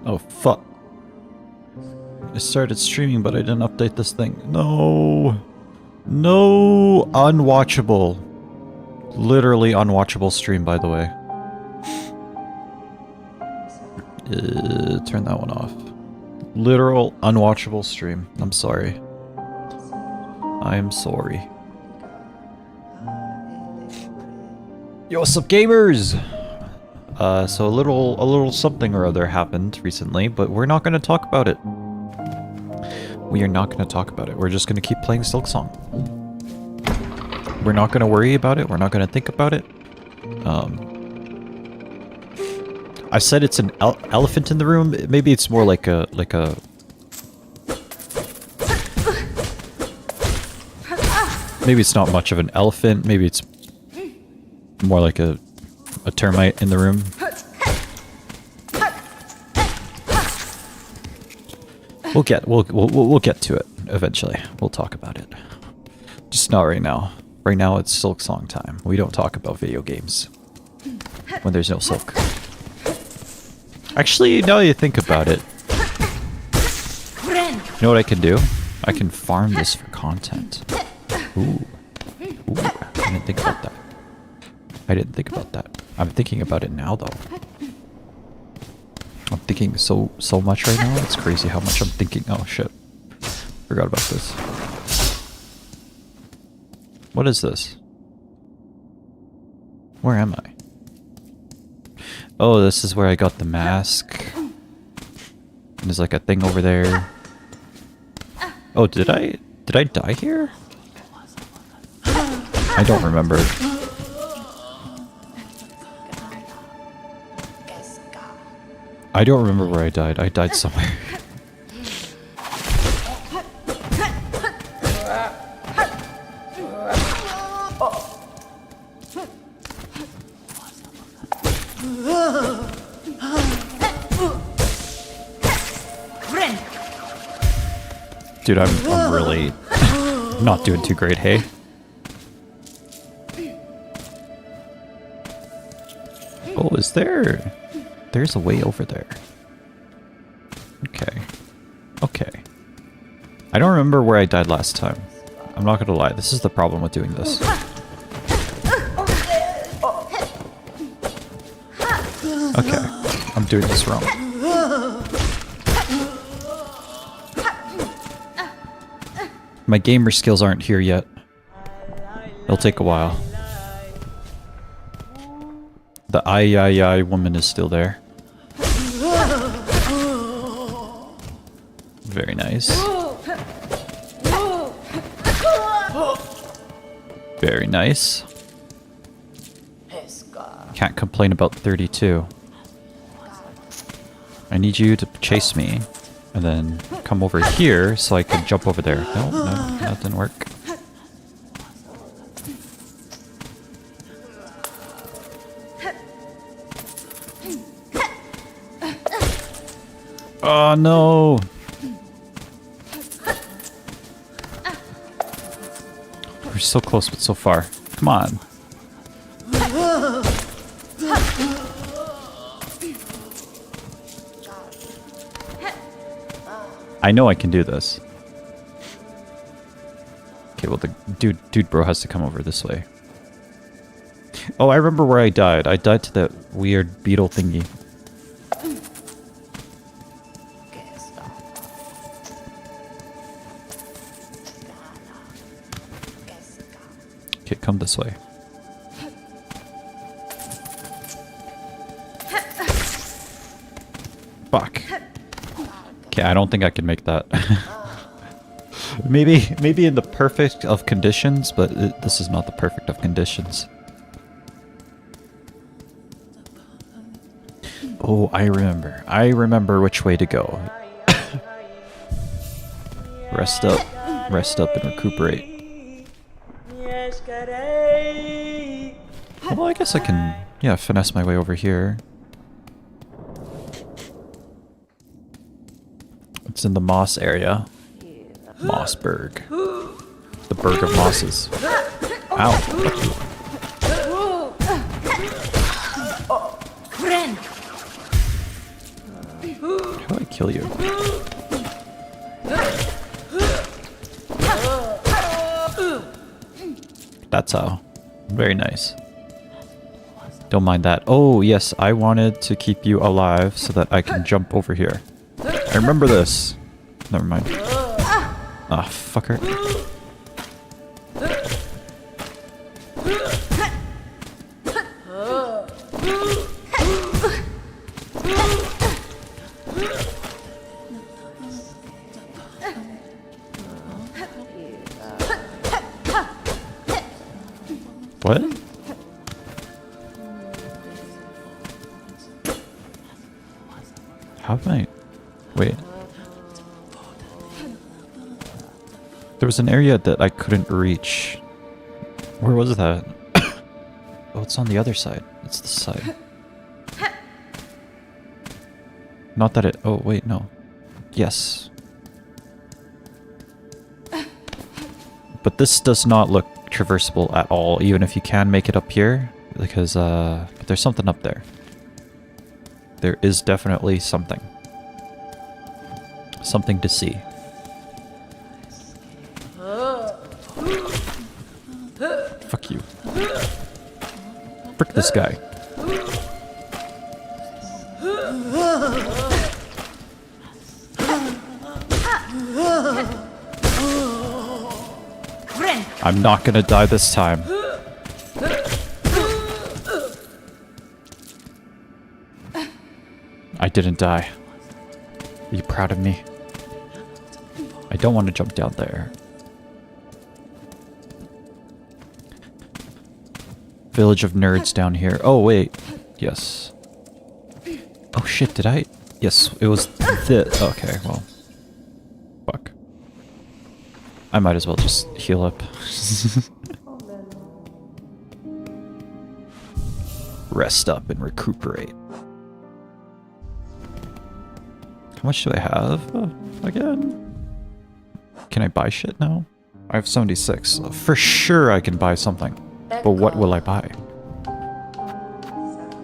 Oh, fuck. I started streaming, but I didn't update this thing. No. No. Unwatchable. Literally unwatchable stream, by the way. Turn that one off. Literal unwatchable stream. I'm sorry. I am sorry. Yo, what's up, gamers? So a little something or other happened recently, but we're not going to talk about it. We are not going to talk about it. We're just going to keep playing Silksong. We're not going to worry about it. We're not going to think about it. I said it's an elephant in the room. Maybe it's more like a maybe it's not much of an elephant. Maybe it's more like a termite in the room. We'll get to it eventually. We'll talk about it. Just not right now. Right now it's Silksong time. We don't talk about video games when there's no Silk. Actually, now that you think about it, you know what I can do? I can farm this for content. Ooh. Ooh, I didn't think about that. I didn't think about that. I'm thinking about it now, though. I'm thinking so much right now. It's crazy how much I'm thinking. Oh, shit. Forgot about this. What is this? Where am I? Oh, this is where I got the mask. There's like a thing over there. Oh, did I die here? I don't remember. I don't remember where I died. I died somewhere. Dude, I'm really not doing too great, hey? Oh, is there? There's a way over there. Okay. Okay. I don't remember where I died last time. I'm not gonna lie, this is the problem with doing this. Okay. I'm doing this wrong. My gamer skills aren't here yet. It'll take a while. The I woman is still there. Very nice. Very nice. Can't complain about 32. I need you to chase me and then come over here so I can jump over there. No, that didn't work. Oh no! We're so close but so far. Come on. I know I can do this. Okay, well the dude bro has to come over this way. Oh, I remember where I died. I died to that weird beetle thingy. Okay, come this way. Fuck. Okay, I don't think I can make that. maybe in the perfect of conditions, but this is not the perfect of conditions. Oh, I remember. I remember which way to go. Rest up and recuperate. Well, I guess I can, yeah, finesse my way over here. It's in the moss area. Mossberg. The Berg of Mosses. Ow. How do I kill you? That's how. Very nice. Don't mind that. Oh, yes, I wanted to keep you alive so that I can jump over here. I remember this. Never mind. Ah, fucker. What? How am I? Wait. There was an area that I couldn't reach. Where was that? Oh, it's on the other side. It's this side. Not that it... Oh, wait, no. Yes. But this does not look traversable at all, even if you can make it up here, because but there's something up there. There is definitely something. Something to see. Fuck you. Frick this guy. I'm not gonna die this time. I didn't die. Are you proud of me? I don't want to jump down there. Village of nerds down here. Oh, wait. Yes. Oh, shit, did I? Yes, it was this. Okay, well. Fuck. I might as well just heal up. Rest up and recuperate. How much do I have? Again? Can I buy shit now? I have 76. For sure I can buy something. But what will I buy?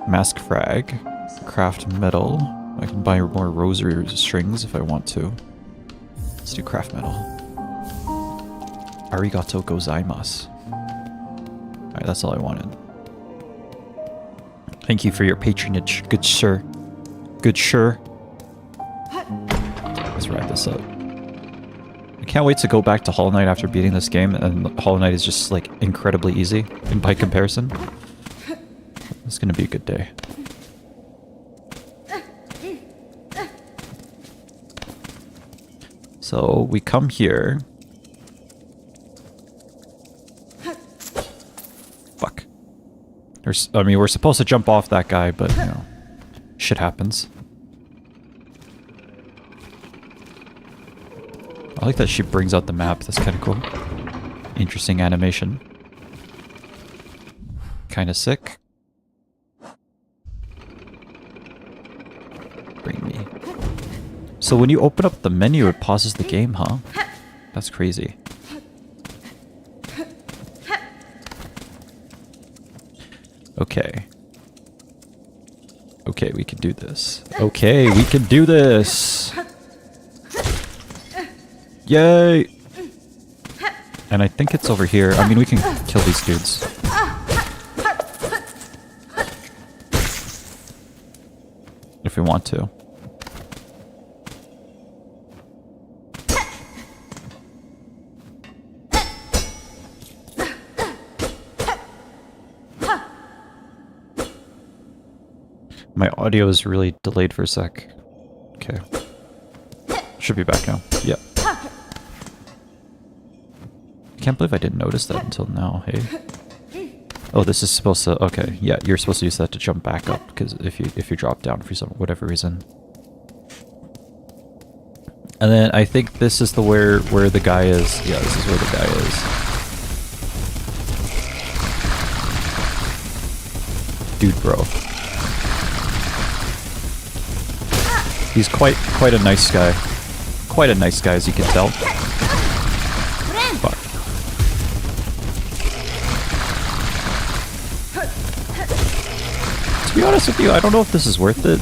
Mask frag. Craft metal. I can buy more rosary strings if I want to. Let's do craft metal. Arigato gozaimasu. Alright, that's all I wanted. Thank you for your patronage, good sir. Good sir. Let's wrap this up. I can't wait to go back to Hollow Knight after beating this game, and Hollow Knight is just, like, incredibly easy by comparison. It's gonna be a good day. So, we come here. Fuck. I mean, we're supposed to jump off that guy, but, you know, shit happens. I like that she brings out the map. That's kind of cool. Interesting animation. Kind of sick. Bring me. So when you open up the menu, it pauses the game, huh? That's crazy. Okay. Okay, we can do this. Okay, we can do this! Yay! And I think it's over here. I mean, we can kill these dudes. If we want to. My audio is really delayed for a sec. Okay. Should be back now. Yep. I can't believe I didn't notice that until now, hey? Oh, this is supposed to... Okay, yeah, you're supposed to use that to jump back up, because if you drop down for some whatever reason. And then I think this is the where the guy is. Yeah, this is where the guy is. Dude, bro. He's quite a nice guy. Quite a nice guy, as you can tell. Fuck. To be honest with you, I don't know if this is worth it.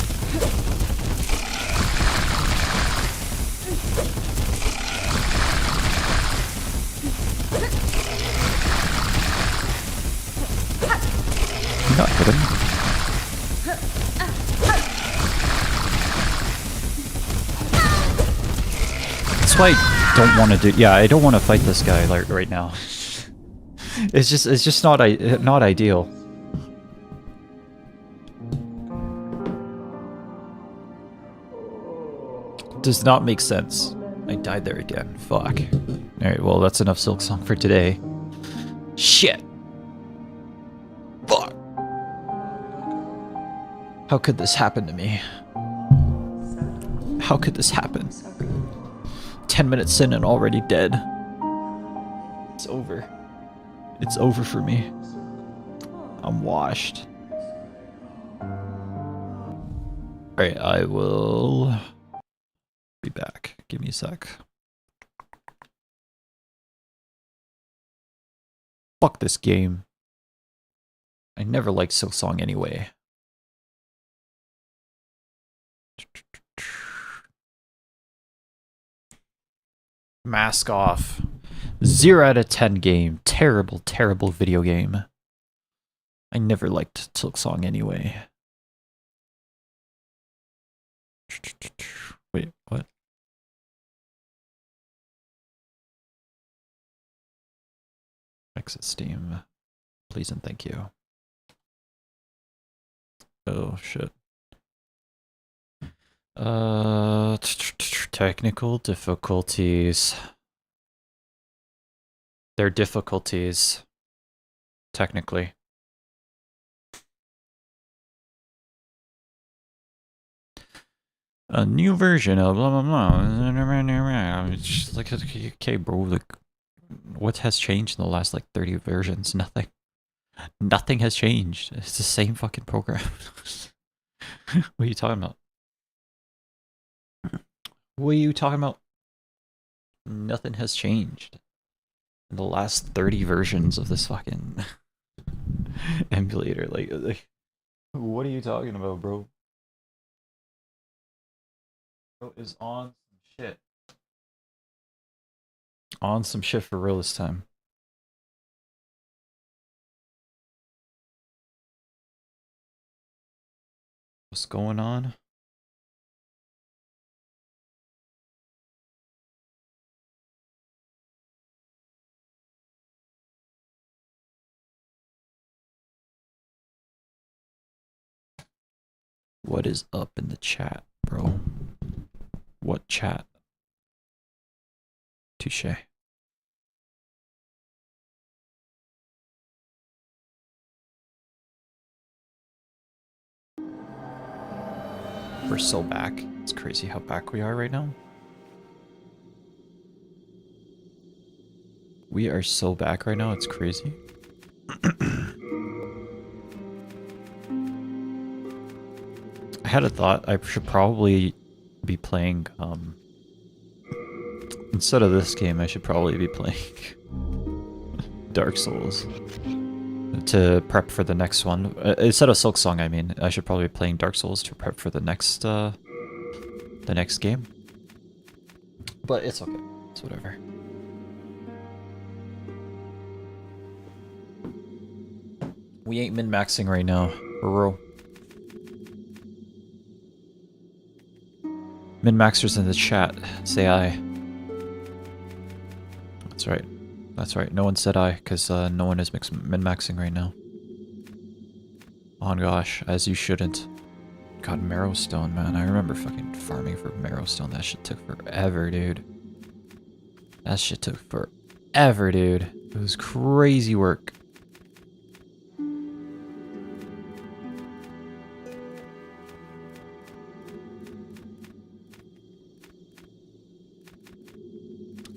That's why I don't want to do. Yeah, I don't want to fight this guy like right now. It's just not ideal. Does not make sense. I died there again. Fuck. Alright, well that's enough Silksong for today. Shit. Fuck. How could this happen to me? How could this happen? 10 minutes in and already dead. It's over. It's over for me. I'm washed. Alright, I will be back. Give me a sec. Fuck this game. I never liked Silksong anyway. Mask off. 0 out of 10 game. Terrible, terrible video game. I never liked Silksong anyway. Wait, what? Exit Steam. Please and thank you. Oh, shit. Technical difficulties. They're difficulties. Technically. A new version of blah blah blah. It's just like, okay, bro, like, what has changed in the last, like, 30 versions? Nothing. Nothing has changed. It's the same fucking program. What are you talking about? What are you talking about? Nothing has changed in the last 30 versions of this fucking emulator. Like, what are you talking about, bro? Bro is on some shit. On some shit for real this time. What's going on? What is up in the chat, bro? What chat? Touche. We're so back. It's crazy how back we are right now. We are so back right now, it's crazy. I had a thought. I should probably be playing, instead of this game, I should probably be playing Dark Souls to prep for the next one. Instead of Silksong, I mean, I should probably be playing Dark Souls to prep for the next game. But it's okay. It's whatever. We ain't min-maxing right now. For real. Min-maxers in the chat. Say aye. That's right. That's right. No one said aye, because no one is min-maxing right now. Oh gosh, as you shouldn't. God, Marrowstone, man. I remember fucking farming for Marrowstone. That shit took forever, dude. That shit took forever, dude. It was crazy work.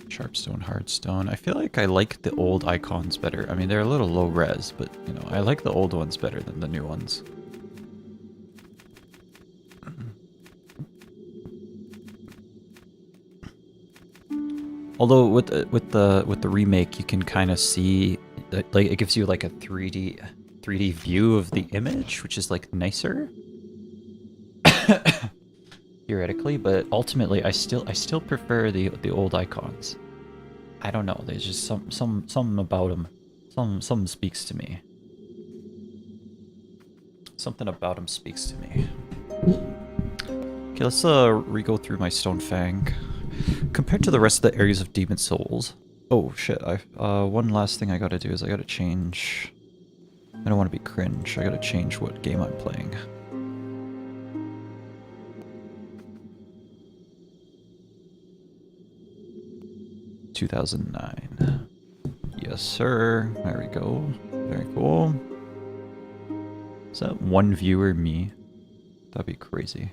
Sharpstone, Hardstone. I feel like I like the old icons better. I mean, they're a little low res, but, you know, I like the old ones better than the new ones. Although with the remake, you can kind of see that, like, it gives you like a 3D view of the image, which is like nicer. Theoretically, but ultimately I still prefer the old icons. I don't know, there's just something about them. Something speaks to me. Something about them speaks to me. Okay, let's re-go through my Stone Fang. Compared to the rest of the areas of Demon Souls... Oh, shit. One last thing I gotta do is I gotta change... I don't want to be cringe. I gotta change what game I'm playing. ...2009. Yes, sir. There we go. Very cool. Is that one viewer me? That'd be crazy.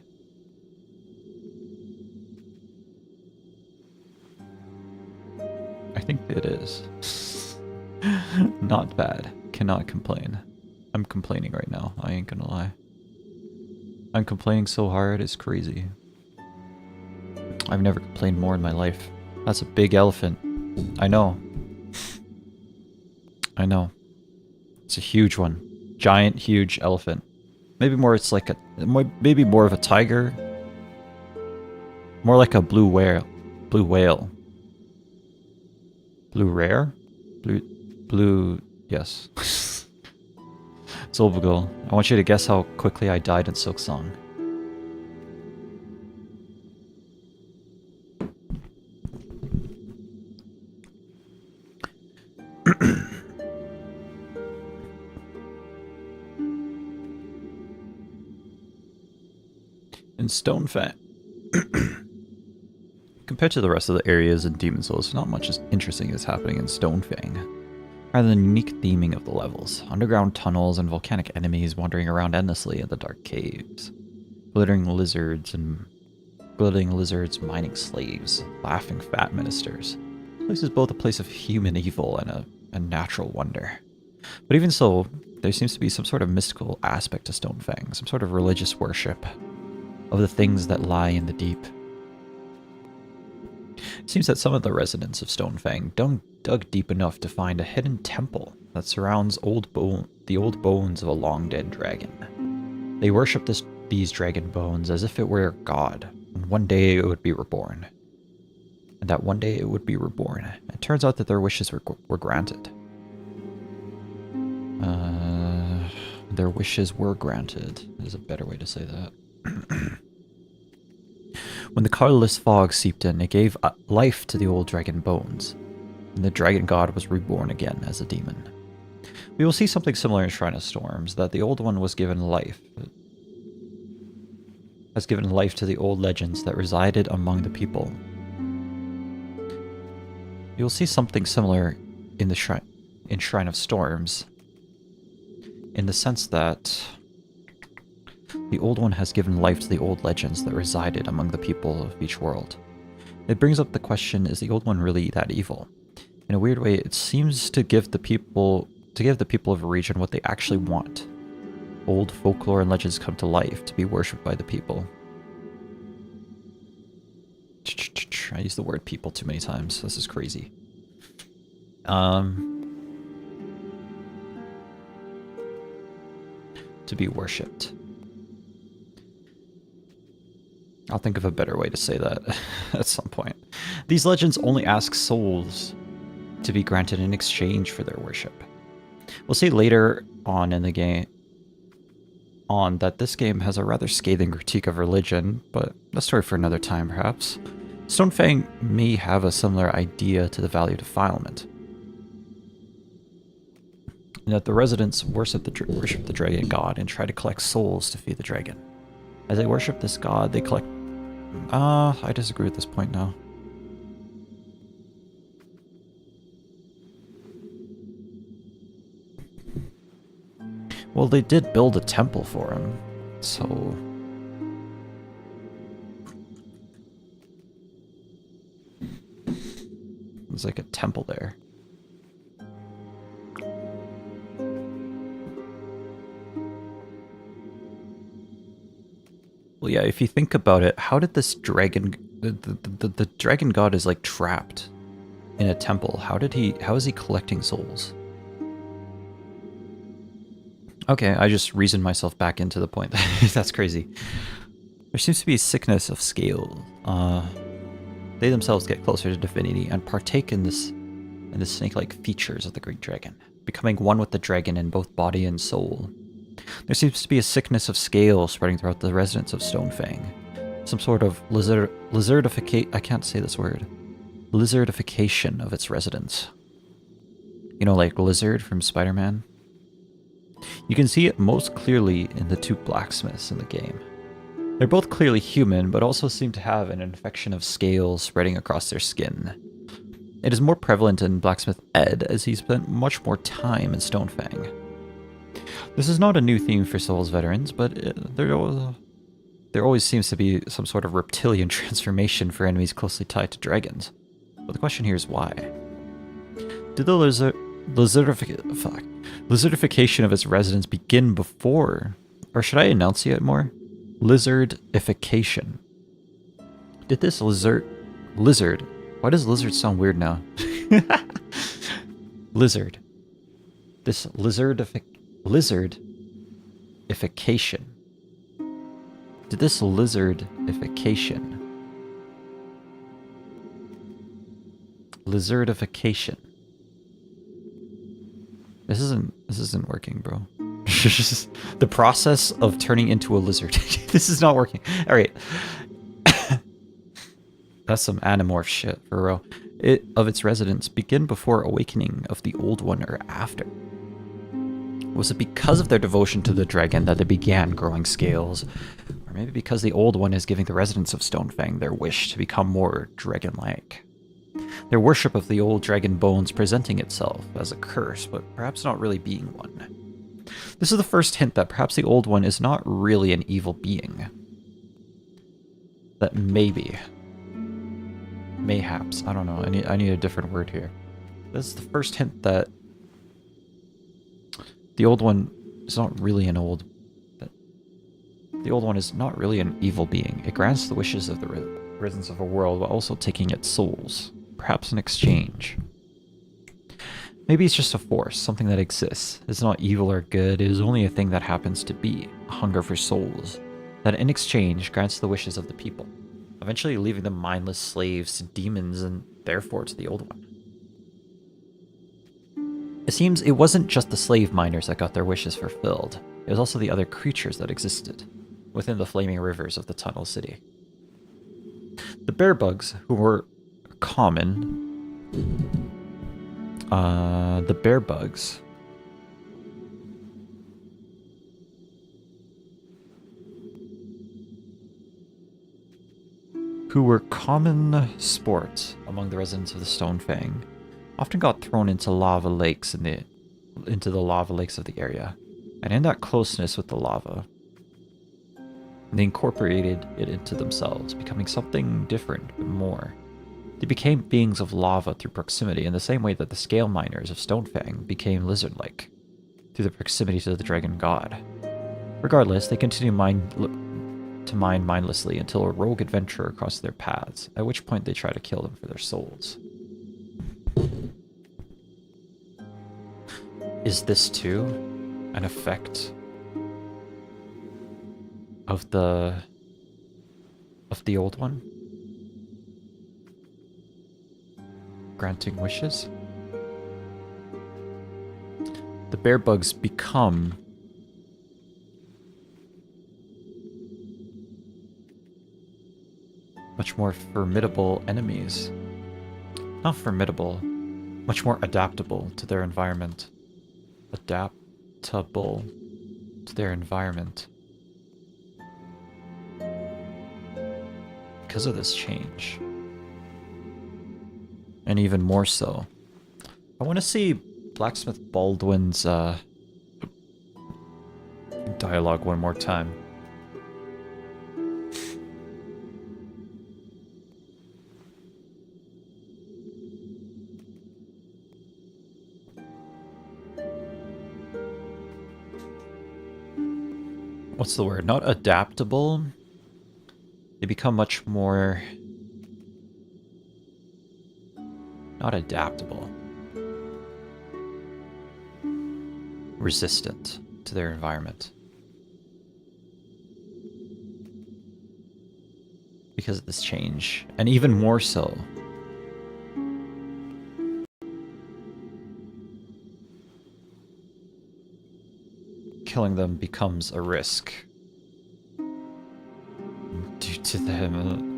I think it is. Not bad. Cannot complain. I'm complaining right now. I ain't gonna lie. I'm complaining so hard, it's crazy. I've never complained more in my life. That's a big elephant. I know. I know. It's a huge one. Giant, huge elephant. Maybe more it's like a... Maybe more of a tiger. More like a blue whale. Blue whale. Blue rare? Blue... Yes. Zolbugul. I want you to guess how quickly I died in Silksong. In Stonefang. Compared to the rest of the areas in Demon Souls, not much interesting is happening in Stonefang. Rather than unique theming of the levels, underground tunnels and volcanic enemies wandering around endlessly in the dark caves. Glittering lizards, mining slaves, laughing fat ministers. This place is both a place of human evil and a natural wonder. But even so, there seems to be some sort of mystical aspect to Stonefang, some sort of religious worship of the things that lie in the deep. It seems that some of the residents of Stonefang dug deep enough to find a hidden temple that surrounds the old bones of a long-dead dragon. They worship these dragon bones as if it were a god, and one day it would be reborn. And that one day it would be reborn. It turns out that their wishes were granted. Their wishes were granted is a better way to say that. When the colorless fog seeped in, it gave life to the old dragon bones, and the dragon god was reborn again as a demon. We will see something similar in Shrine of Storms, that the old one has given life to the old legends that resided among the people. You will see something similar in Shrine of Storms, in the sense that the old one has given life to the old legends that resided among the people of each world. It brings up the question, is the old one really that evil? In a weird way, it seems to give the people of a region what they actually want. Old folklore and legends come to life to be worshipped by the people. I use the word people too many times. This is crazy. To be worshipped. I'll think of a better way to say that at some point. These legends only ask souls to be granted in exchange for their worship. We'll see later on in the game that this game has a rather scathing critique of religion, but a story for another time perhaps. Stonefang may have a similar idea to the value of defilement, in that the residents worship the dragon god and try to collect souls to feed the dragon. As they worship this god, they collect... I disagree with this point now. Well, they did build a temple for him, so... There's like a temple there. Well, yeah, if you think about it, how did this dragon... The dragon god is like trapped in a temple. How is he collecting souls? Okay, I just reasoned myself back into the point. That's crazy. There seems to be a sickness of scale. They themselves get closer to divinity and partake in the snake-like features of the great dragon, becoming one with the dragon in both body and soul. There seems to be a sickness of scale spreading throughout the residents of Stonefang. some sort of lizardification. I can't say this word. Lizardification of its residents. You know, like Lizard from Spider-Man? You can see it most clearly in the two blacksmiths in the game. They're both clearly human, but also seem to have an infection of scales spreading across their skin. It is more prevalent in Blacksmith Ed, as he spent much more time in Stonefang. This is not a new theme for Souls veterans, but there always seems to be some sort of reptilian transformation for enemies closely tied to dragons. But the question here is why? Did the lizardification of its residents begin before, or should I enunciate more? Lizardification. Did this lizard... Why does lizard sound weird now? Lizard. This lizardification. Did this lizardification... Lizardification. This isn't working, bro. The process of turning into a lizard. This is not working. All right. That's some Animorph shit, for real. Of its residents begin before awakening of the Old One or after? Was it because of their devotion to the dragon that they began growing scales? Or maybe because the Old One is giving the residents of Stonefang their wish to become more dragon-like? Their worship of the old dragon bones presenting itself as a curse, but perhaps not really being one. This is the first hint that perhaps the Old One is not really an evil being. That maybe... Mayhaps. I don't know. I need a different word here. This is the first hint that the Old One is not really an old... That the Old One is not really an evil being. It grants the wishes of the residents of a world while also taking its souls. Perhaps in exchange. Maybe it's just a force, something that exists. It's not evil or good, it is only a thing that happens to be, a hunger for souls, that in exchange grants the wishes of the people, eventually leaving them mindless slaves to demons and therefore to the Old One. It seems it wasn't just the slave miners that got their wishes fulfilled, it was also the other creatures that existed within the flaming rivers of the Tunnel City. The bear bugs, who were common, the bear bugs who were common sports among the residents of the Stonefang often got thrown into lava lakes into the lava lakes of the area, and in that closeness with the lava, they incorporated it into themselves, becoming something different but more. They became beings of lava through proximity in the same way that the scale miners of Stonefang became lizard-like, through the proximity to the dragon god. Regardless, they continue to mine mindlessly until a rogue adventurer crosses their paths, at which point they try to kill them for their souls. Is this too an effect of the Old One? Granting wishes? The bear bugs become much more formidable enemies. Not formidable, much more adaptable to their environment. Adaptable to their environment. Because of this change. And even more so. I want to see Blacksmith Baldwin's dialogue one more time. What's the word? Not adaptable. They become much more... Not adaptable. Resistant to their environment. Because of this change. And even more so. Killing them becomes a risk. to them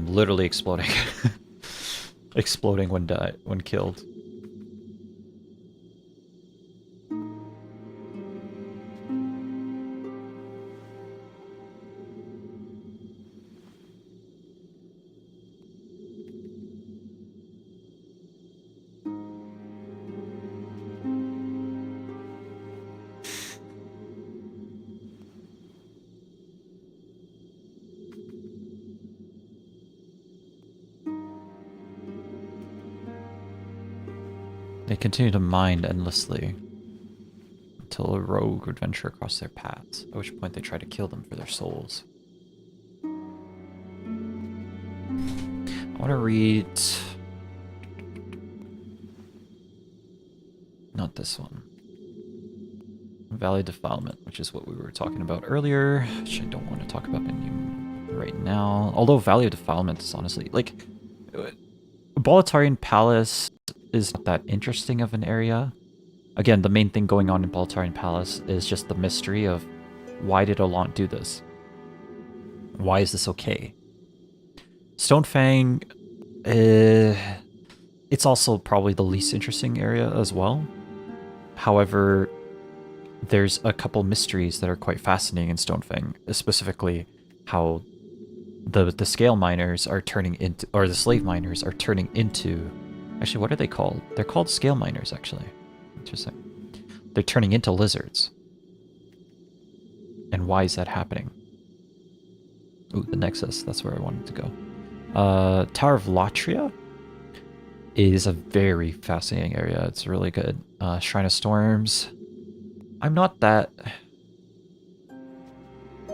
literally exploding. Exploding when killed. They continue to mine endlessly until a rogue would venture across their paths, at which point they try to kill them for their souls. I want to read... not this one. Valley Defilement, which is what we were talking about earlier, which I don't want to talk about right now. Although Valley of Defilement is honestly, like... Boletarian Palace is not that interesting of an area. Again, the main thing going on in Boletarian Palace is just the mystery of why did Allant do this? Why is this okay? Stonefang, it's also probably the least interesting area as well. However, there's a couple mysteries that are quite fascinating in Stonefang, specifically how the scale miners are turning into, or the slave miners are turning into, actually, what are they called? They're called scale miners, actually. Interesting. They're turning into lizards. And why is that happening? Ooh, the Nexus, that's where I wanted to go. Tower of Latria is a very fascinating area. It's really good. Shrine of Storms. I'm not that...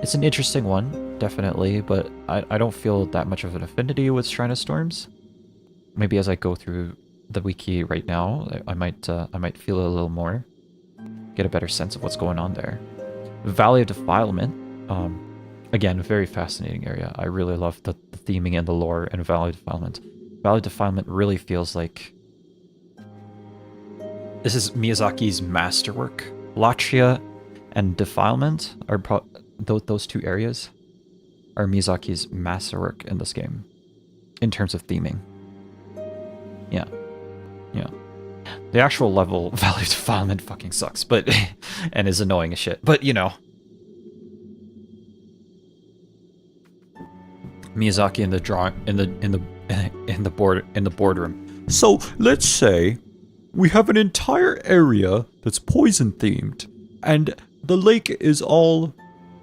It's an interesting one, definitely, but I don't feel that much of an affinity with Shrine of Storms. Maybe as I go through the wiki right now, I might feel it a little more, get a better sense of what's going on there. Valley of Defilement, again, a very fascinating area. I really love the theming and the lore in Valley of Defilement. Valley of Defilement really feels like this is Miyazaki's masterwork. Latria and Defilement are those two areas are Miyazaki's masterwork in this game in terms of theming. Yeah. Yeah. The actual level Valley of Defilement fucking sucks, but and is annoying as shit. But you know. Miyazaki in the drawing in the boardroom. So let's say we have an entire area that's poison themed, and the lake is all.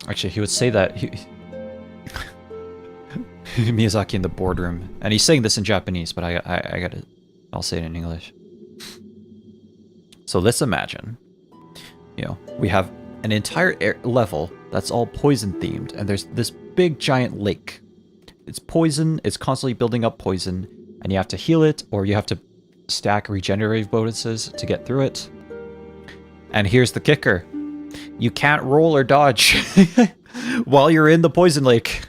Actually, he would say that Miyazaki in the boardroom, and he's saying this in Japanese, but I got it. I'll say it in English. So let's imagine, you know, we have an entire level that's all poison themed, and there's this big giant lake. It's poison, it's constantly building up poison, and you have to heal it, or you have to stack regenerative bonuses to get through it. And here's the kicker. You can't roll or dodge while you're in the poison lake.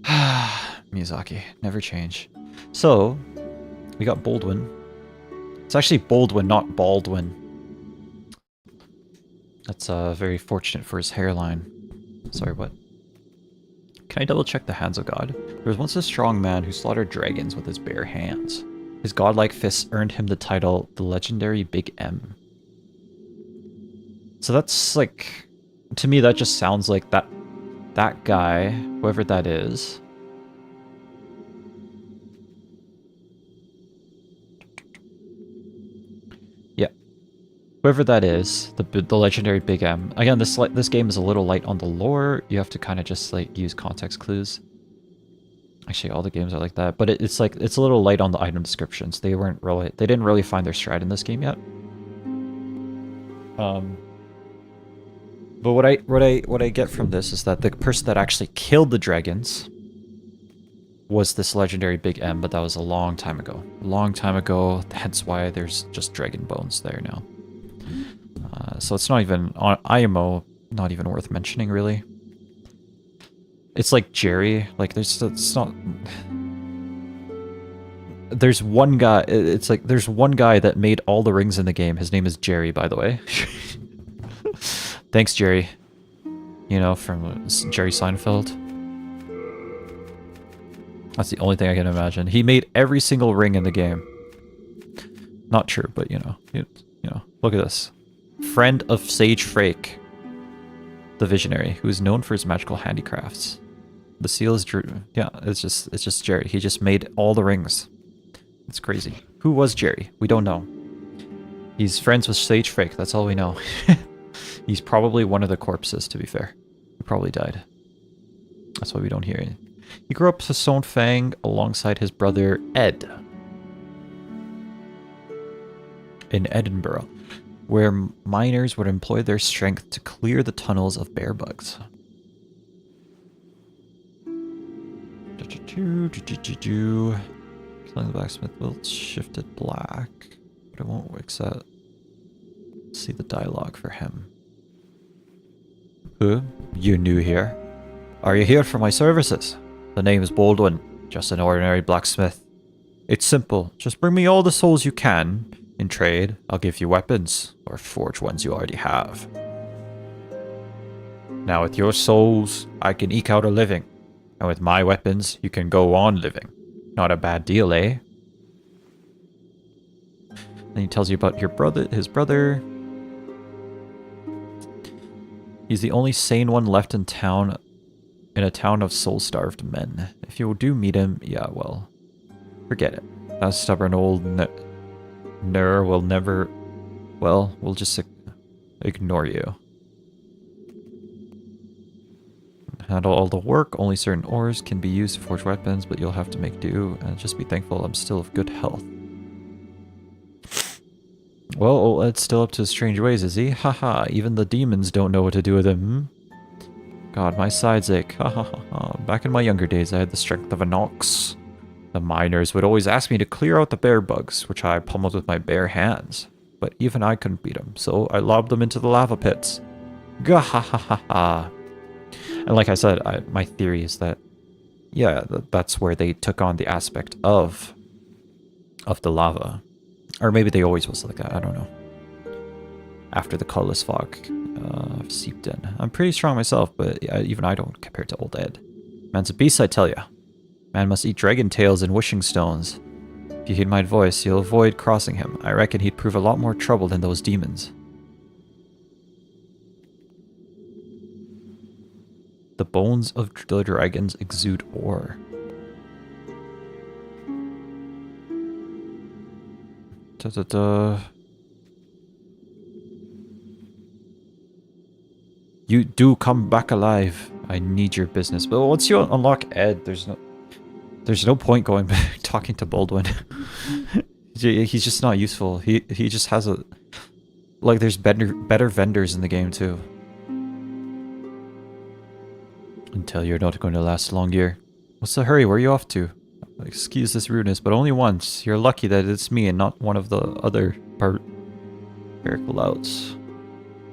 Miyazaki, never change. So, we got Baldwin. It's actually Baldwin, not Baldwin. That's very fortunate for his hairline. Sorry, what? Can I double check the hands of God? There was once a strong man who slaughtered dragons with his bare hands. His godlike fists earned him the title, the legendary Big M. So that's like, to me that just sounds like that guy, whoever that is. Yeah. Whoever that is, the legendary Big M. Again, this game is a little light on the lore. You have to kind of just like use context clues. Actually, all the games are like that, but it's like it's a little light on the item descriptions. They didn't really find their stride in this game yet. But what I get from this is that the person that actually killed the dragons was this legendary Big M, but that was a long time ago. A long time ago, that's why there's just dragon bones there now. So it's not even on IMO, not even worth mentioning really. It's like Jerry, like there's one guy, it's like there's one guy that made all the rings in the game. His name is Jerry, by the way. Thanks, Jerry. You know, from Jerry Seinfeld. That's the only thing I can imagine. He made every single ring in the game. Not true, but you know, look at this. Friend of Sage Frake, the visionary, who is known for his magical handicrafts. The seal is Drew. Yeah, it's just Jerry. He just made all the rings. It's crazy. Who was Jerry? We don't know. He's friends with Sage Frake. That's all we know. He's probably one of the corpses, to be fair. He probably died. That's why we don't hear it. He grew up to Stone Fang alongside his brother Ed in Edinburgh, where miners would employ their strength to clear the tunnels of bear bugs. Killing the blacksmith will shift it black, but it won't accept. See the dialogue for him. Who? You new here? Are you here for my services? The name is Baldwin, just an ordinary blacksmith. It's simple, just bring me all the souls you can. In trade, I'll give you weapons, or forge ones you already have. Now with your souls, I can eke out a living. And with my weapons, you can go on living. Not a bad deal, eh? Then he tells you about your brother, his brother. He's the only sane one left in town, in a town of soul-starved men. If you do meet him, yeah, well, forget it. That stubborn old Ner will never, well, we'll just ignore you. Handle all the work, only certain ores can be used to forge weapons, but you'll have to make do, and just be thankful I'm still of good health. Well, it's still up to his strange ways, is he? Haha, even the demons don't know what to do with him. God, my sides ache. Ha ha ha ha. Back in my younger days, I had the strength of an ox. The miners would always ask me to clear out the bear bugs, which I pummeled with my bare hands. But even I couldn't beat them, so I lobbed them into the lava pits. Gah ha ha ha ha. And like I said, my theory is that, yeah, that's where they took on the aspect of the lava. Or maybe they always was like that, I don't know. After the colorless fog seeped in. I'm pretty strong myself, but even I don't compare to old Ed. Man's a beast, I tell ya. Man must eat dragon tails and wishing stones. If you heed my voice, you'll avoid crossing him. I reckon he'd prove a lot more trouble than those demons. The bones of the dragons exude ore. You do come back alive. I need your business. But once you unlock Ed, there's no point going back talking to Baldwin. He's just not useful. He just has a, like, there's better vendors in the game too. Until you're not going to last long here. What's the hurry? Where are you off to? Excuse this rudeness, but only once. You're lucky that it's me and not one of the other barbaric louts.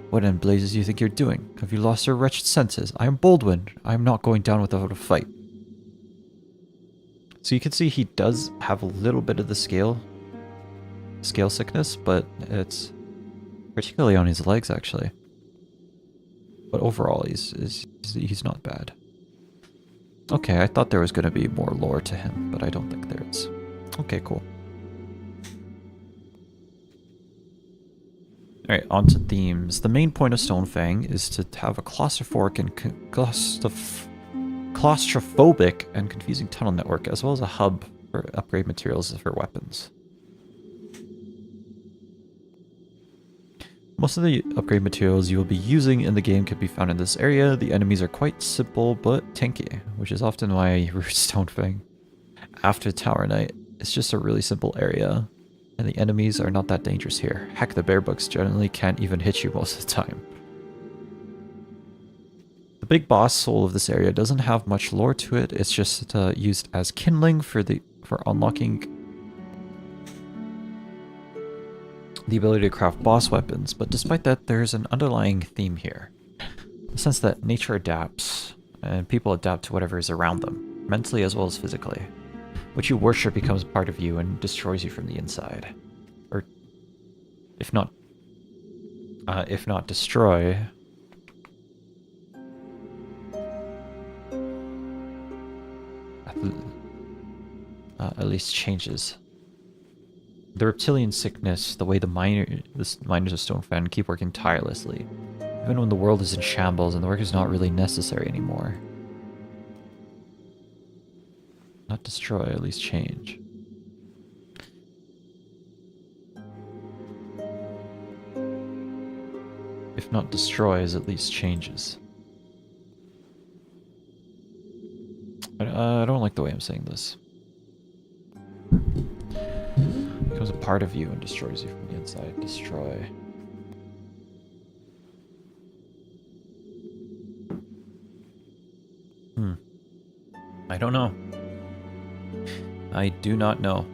What in blazes you think you're doing? Have you lost your wretched senses? I am Baldwin. I am not going down without a fight. So you can see he does have a little bit of the scale sickness, but it's particularly on his legs actually. But overall, he's not bad. Okay, I thought there was going to be more lore to him, but I don't think there is. Okay, cool. Alright, on to themes. The main point of Stonefang is to have a claustrophobic and confusing tunnel network, as well as a hub for upgrade materials for weapons. Most of the upgrade materials you will be using in the game can be found in this area. The enemies are quite simple but tanky, which is often why I root Stonefang. After Tower Knight, it's just a really simple area, and the enemies are not that dangerous here. Heck, the bear bugs generally can't even hit you most of the time. The big boss soul of this area doesn't have much lore to it. It's just used as kindling for unlocking the ability to craft boss weapons, but despite that, there's an underlying theme here. The sense that nature adapts, and people adapt to whatever is around them, mentally as well as physically. What you worship becomes part of you and destroys you from the inside. Or, if not destroy, At least changes. The reptilian sickness, the way the miners of Stonefen keep working tirelessly, even when the world is in shambles and the work is not really necessary anymore. Not destroy, at least change. If not destroys, at least changes. I don't like the way I'm saying this. Becomes a part of you and destroys you from the inside. Destroy. I don't know. I do not know.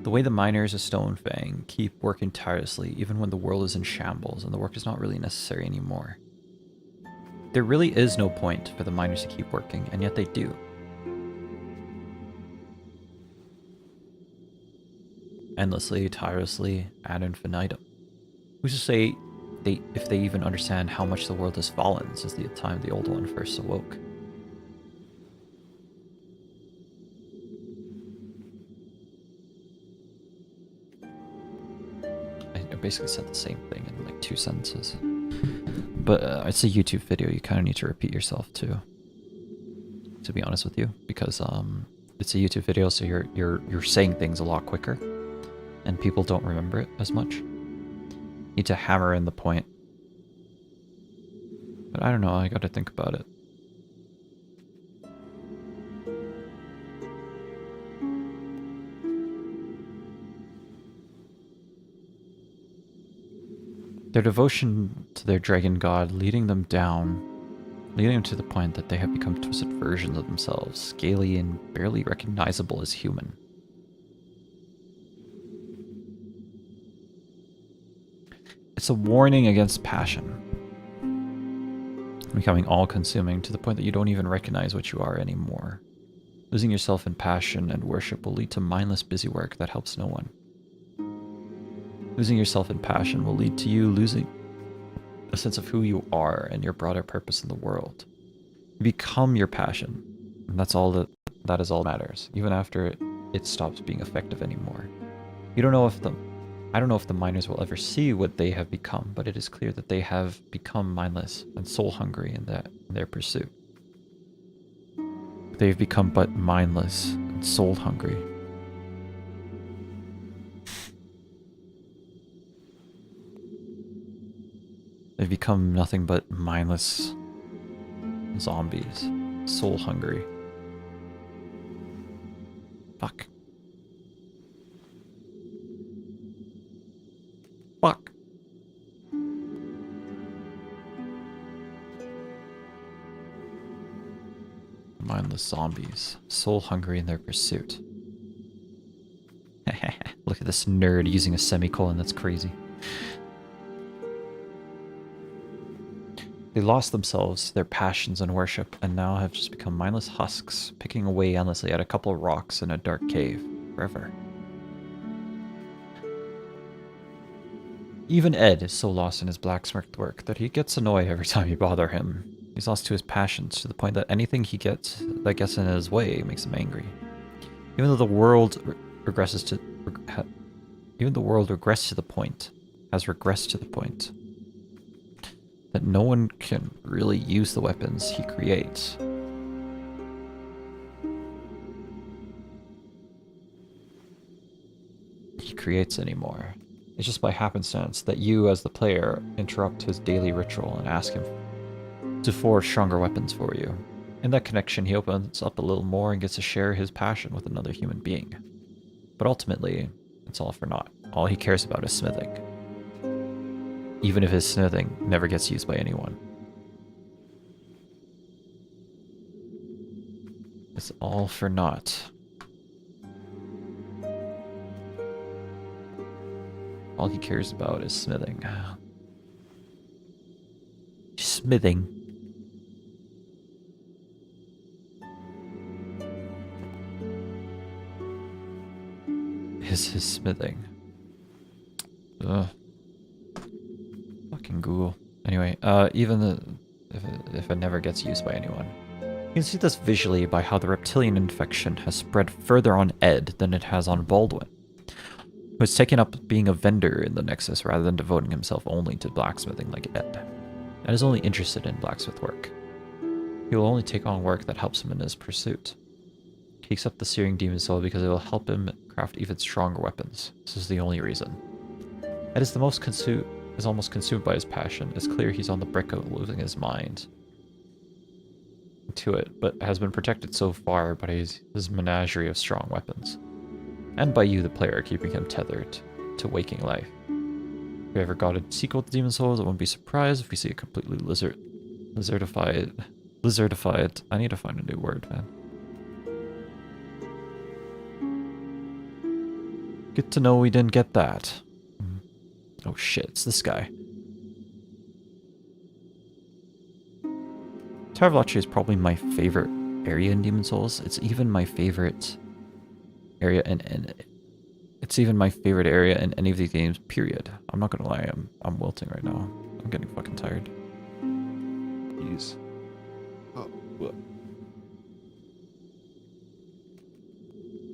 The way the miners of Stonefang keep working tirelessly even when the world is in shambles and the work is not really necessary anymore. There really is no point for the miners to keep working, and yet they do. Endlessly, tirelessly, ad infinitum. Who's to say if they even understand how much the world has fallen since the time the Old One first awoke? I basically said the same thing in like 2 sentences. But it's a YouTube video, you kind of need to repeat yourself too. To be honest with you, because it's a YouTube video, so you're saying things a lot quicker, and people don't remember it as much. You need to hammer in the point. But I don't know, I gotta think about it. Their devotion to their dragon god leading them to the point that they have become twisted versions of themselves, scaly and barely recognizable as human. It's a warning against passion. Becoming all-consuming to the point that you don't even recognize what you are anymore. Losing yourself in passion and worship will lead to mindless busy work that helps no one. Losing yourself in passion will lead to you losing a sense of who you are and your broader purpose in the world. You become your passion, and that is all that matters, even after it stops being effective anymore. I don't know if the miners will ever see what they have become, but it is clear that they have become mindless and soul-hungry in their pursuit. They have become but mindless and soul-hungry. They've become nothing but mindless zombies, soul-hungry. Fuck. Fuck. Mindless zombies, soul-hungry in their pursuit. Look at this nerd using a semicolon, that's crazy. They lost themselves, their passions and worship, and now have just become mindless husks, picking away endlessly at a couple of rocks in a dark cave, forever. Even Ed is so lost in his blacksmith work that he gets annoyed every time you bother him. He's lost to his passions to the point that anything that gets in his way makes him angry. Even though the world regressed to the point that no one can really use the weapons he creates. Anymore. It's just by happenstance that you, as the player, interrupt his daily ritual and ask him to forge stronger weapons for you. In that connection, he opens up a little more and gets to share his passion with another human being. But ultimately, it's all for naught. All he cares about is smithing. Even if his smithing never gets used by anyone. It's all for naught. All he cares about is smithing. Smithing. Is his smithing. Ugh. Fucking Google. Anyway, even if it never gets used by anyone, You can see this visually by how the reptilian infection has spread further on Ed than it has on Baldwin, who has taken up being a vendor in the Nexus rather than devoting himself only to blacksmithing like Ed, and is only interested in blacksmith work. He will only take on work that helps him in his pursuit. He accepts the Searing Demon Soul because it will help him craft even stronger weapons. This is the only reason. Ed is almost consumed by his passion. It's clear he's on the brink of losing his mind to it, but has been protected so far by his menagerie of strong weapons. And by you, the player, keeping him tethered to waking life. If we ever got a sequel to Demon Souls, I wouldn't be surprised if we see it completely lizardified. I need to find a new word, man. Good to know we didn't get that. Oh shit, it's this guy. Tower of Latria is probably my favorite area in Demon Souls. It's even my favorite area in it's even my favorite area in any of these games, period. I'm not gonna lie, I'm wilting right now. I'm getting fucking tired. Jeez. Oh,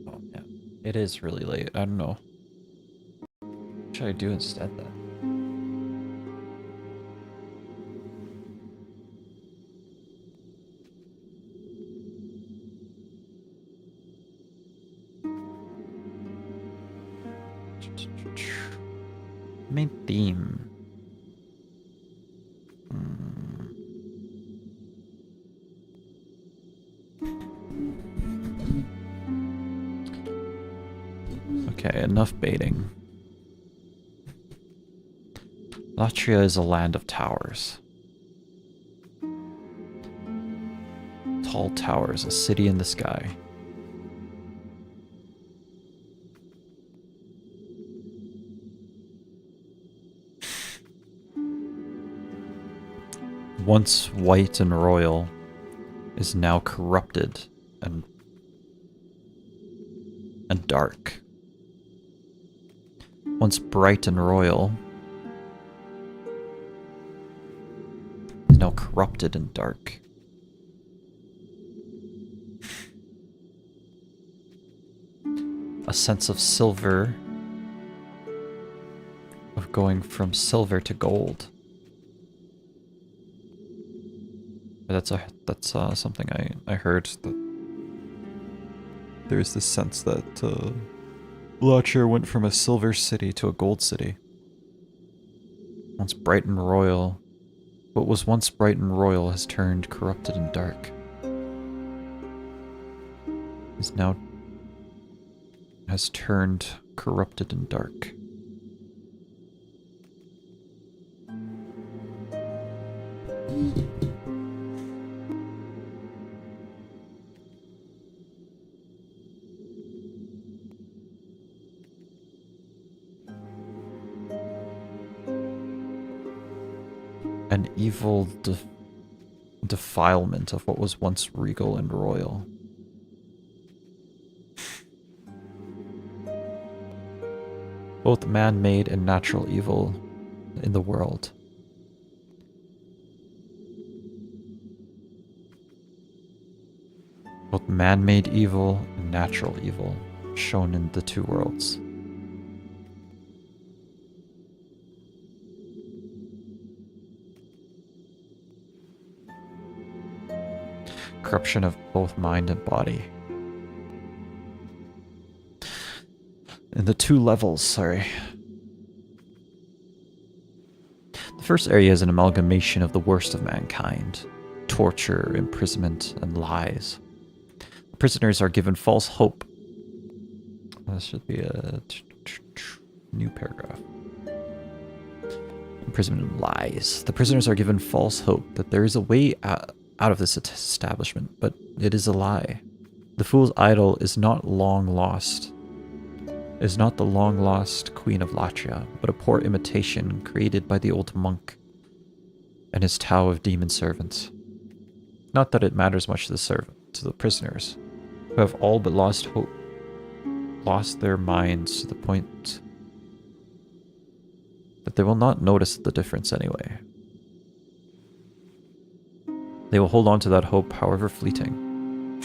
oh man. It is really late. I don't know. What should I do instead then? Main theme. Okay, enough baiting. Latria is a land of towers. Tall towers, a city in the sky. Once white and royal, is now corrupted and dark. Once bright and royal, is now corrupted and dark. A sense of silver, of going from silver to gold. That's something I heard, that there's this sense that Latria went from a silver city to a gold city. Once bright and royal, what was once bright and royal has turned corrupted and dark. Has turned corrupted and dark. An evil defilement of what was once regal and royal. Both man-made and natural evil in the world. Both man-made evil and natural evil shown in the two worlds. Corruption of both mind and body. In the two levels, sorry. The first area is an amalgamation of the worst of mankind. Torture, imprisonment, and lies. Prisoners are given false hope. This should be a new paragraph. Imprisonment and lies. The prisoners are given false hope that there is a way out of this establishment, but it is a lie. The fool's idol is not long lost. Is not the long-lost Queen of Latria, but a poor imitation created by the old monk and his Tao of demon servants. Not that it matters much to the prisoners, who have all but lost hope, lost their minds to the point that they will not notice the difference anyway. They will hold on to that hope, however fleeting,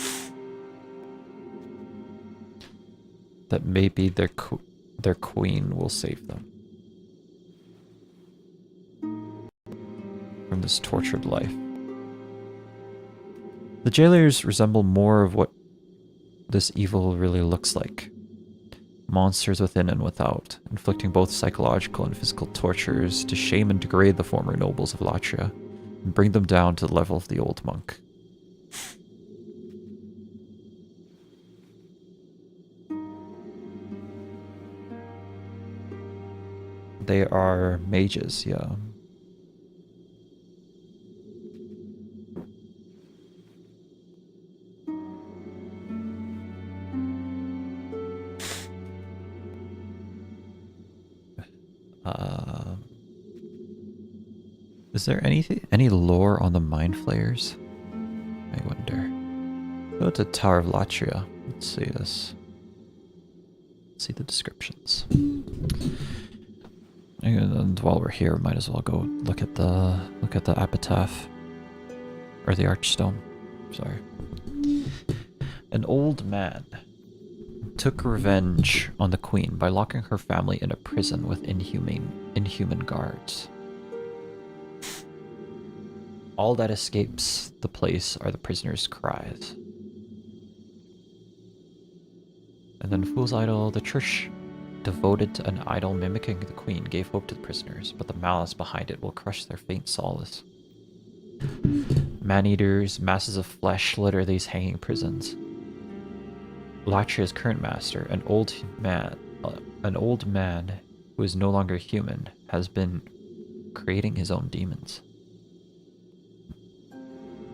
that maybe their queen will save them from this tortured life. The jailers resemble more of what this evil really looks like. Monsters within and without, inflicting both psychological and physical tortures to shame and degrade the former nobles of Latria and bring them down to the level of the old monk. They are mages, yeah. Is there any lore on the Mind Flayers? I wonder. Go to Tower of Latria. Let's see this. Let's see the descriptions. And while we're here, might as well go look at the epitaph or the archstone. Sorry. An old man took revenge on the queen by locking her family in a prison with inhuman guards. All that escapes the place are the prisoners' cries. And then Fool's Idol, the church devoted to an idol mimicking the queen gave hope to the prisoners, but the malice behind it will crush their faint solace. Man-eaters, masses of flesh litter these hanging prisons. Latria's current master, an old man who is no longer human, has been creating his own demons.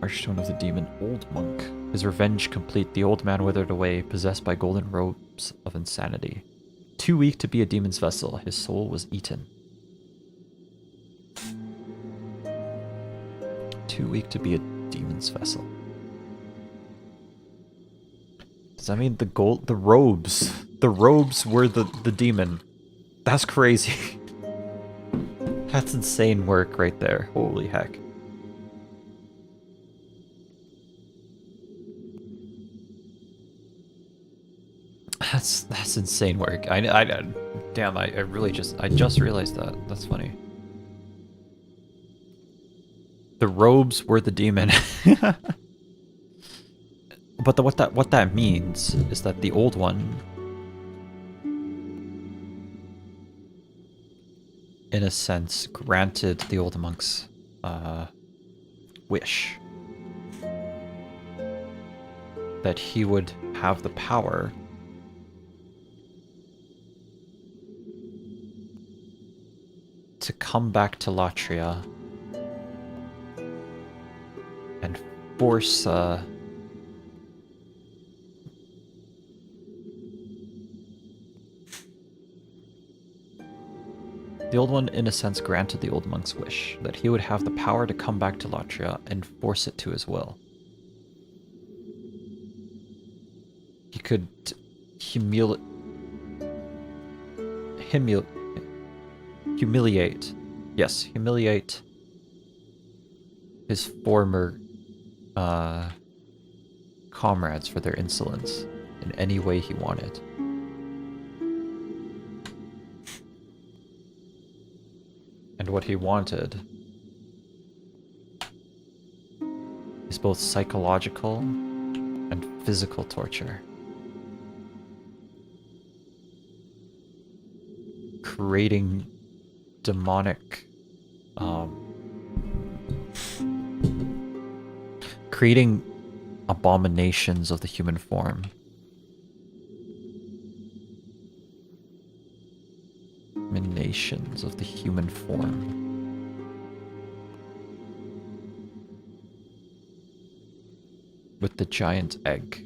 Archstone of the demon, Old Monk. His revenge complete, the old man withered away, possessed by golden robes of insanity. Too weak to be a demon's vessel, his soul was eaten. Too weak to be a demon's vessel. Does that mean the robes were the demon? That's crazy. That's insane work right there. Holy heck. That's insane work. Damn, I just realized that. That's funny. The robes were the demon. But what that means is that the old one, in a sense, granted the old monk's wish that he would have the power to come back to Latria and force the old one, in a sense, granted the old monk's wish that he would have the power to come back to Latria and force it to his will. He could humiliate his former comrades for their insolence in any way he wanted. And what he wanted is both psychological and physical torture. Creating demonic, creating abominations of the human form. Abominations of the human form. With the giant egg.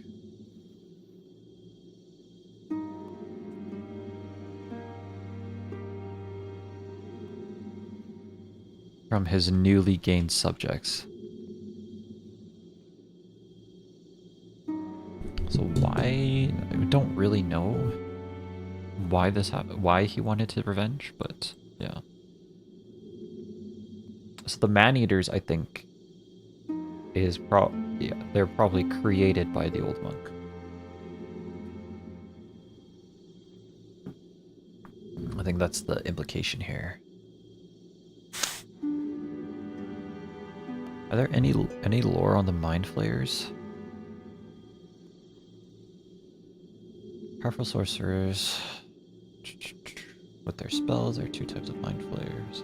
From his newly gained subjects. So why? We don't really know why this happened, why he wanted to revenge, but yeah. So the man-eaters, I think, is yeah, they're probably created by the old monk. I think that's the implication here. Are there any lore on the mind flayers? Powerful sorcerers with their spells. There are 2 types of mind flayers.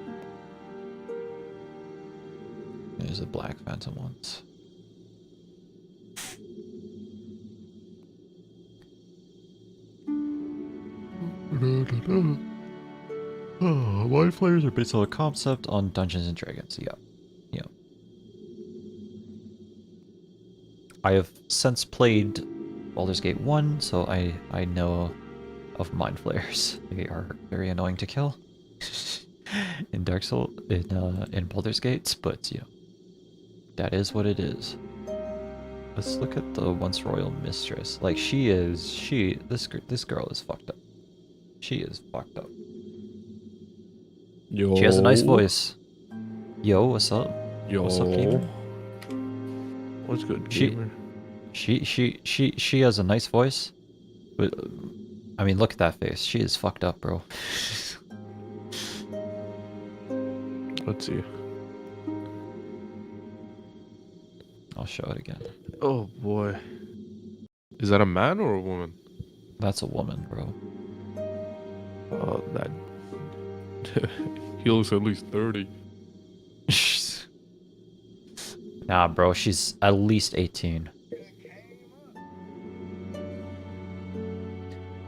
There's the black phantom ones. Mind flayers are based on a concept on Dungeons and Dragons. Yeah. Yeah. I have since played Baldur's Gate 1, so I know of mind flayers. They are very annoying to kill in Dark Souls, in Baldur's Gates, but you know, that is what it is. Let's look at the once royal mistress. Like this girl is fucked up. She is fucked up. Yo. She has a nice voice. Yo, what's up? Yo. What's up, gamer? What's good, gamer? She has a nice voice. But I mean, look at that face. She is fucked up, bro. Let's see. I'll show it again. Oh boy. Is that a man or a woman? That's a woman, bro. That. He looks at least 30. Nah, bro, she's at least 18.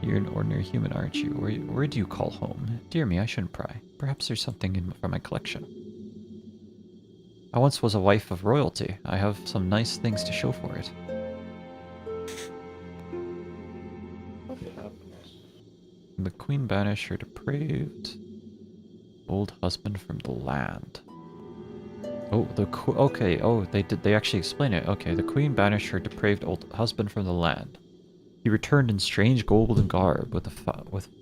You're an ordinary human, aren't you? Where do you call home? Dear me, I shouldn't pry. Perhaps there's something from my collection. I once was a wife of royalty. I have some nice things to show for it. The queen banished her depraved old husband from the land. Oh, okay. Oh, they actually explain it. Okay, the queen banished her depraved old husband from the land. He returned in strange golden garb with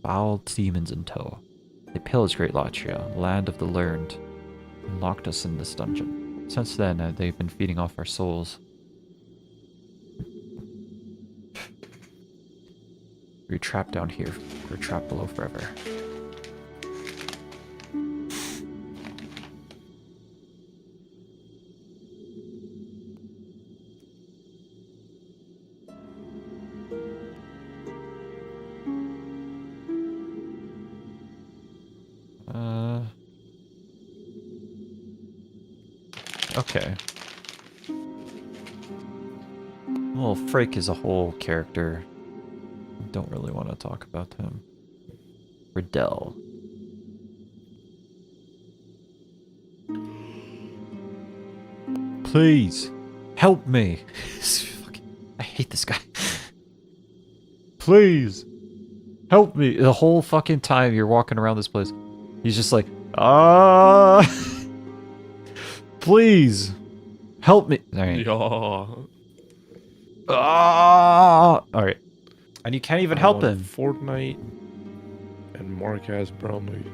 foul demons in tow. They pillaged Great Latria, land of the learned, and locked us in this dungeon. Since then, they've been feeding off our souls. We're trapped down here. We're trapped below forever. Okay. Well, Frake is a whole character. Don't really want to talk about him. Riddell. Please, help me. I hate this guy. Please, help me. The whole fucking time you're walking around this place, he's just like, please, help me. All right. Yeah. All right. And you can't even help him. Fortnite and Marquez Brownlee.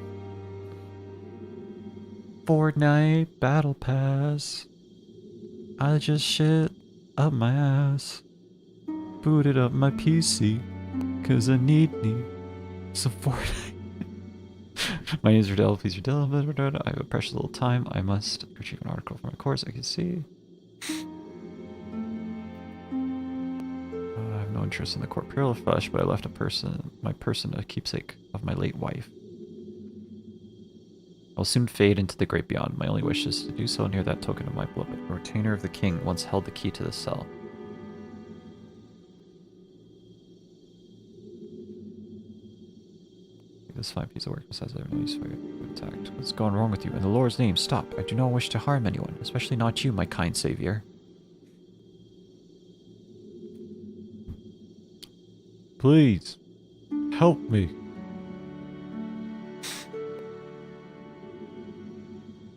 Fortnite Battle Pass. I just shit up my ass. Booted up my PC. Cause I need some Fortnite. My name is Riddell. Please Riddell. I have a precious little time. I must retrieve an article from my course. I can see. I have no interest in the corporeal flesh, but I left my person a keepsake of my late wife. I'll soon fade into the great beyond. My only wish is to do so near that token of my blood. The retainer of the king once held the key to the cell. This fine piece of work besides I have no use for it. Attacked. What's gone wrong with you? In the Lord's name, stop. I do not wish to harm anyone, especially not you, my kind savior. Please, help me.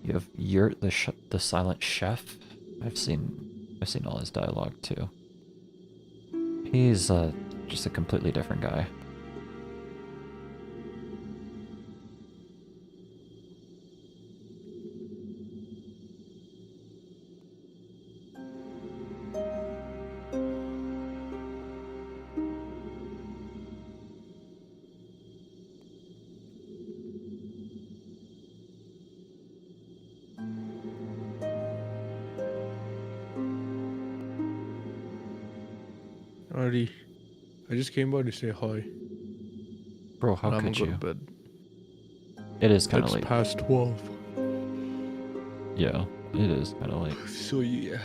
You have Yurt, the silent chef. I've seen all his dialogue too. He's just a completely different guy. Alrighty. I just came by to say hi. Bro, how And I'm could gonna go you? to bed. It is kind of It's late. past 12. Yeah, it is kind of late. So yeah.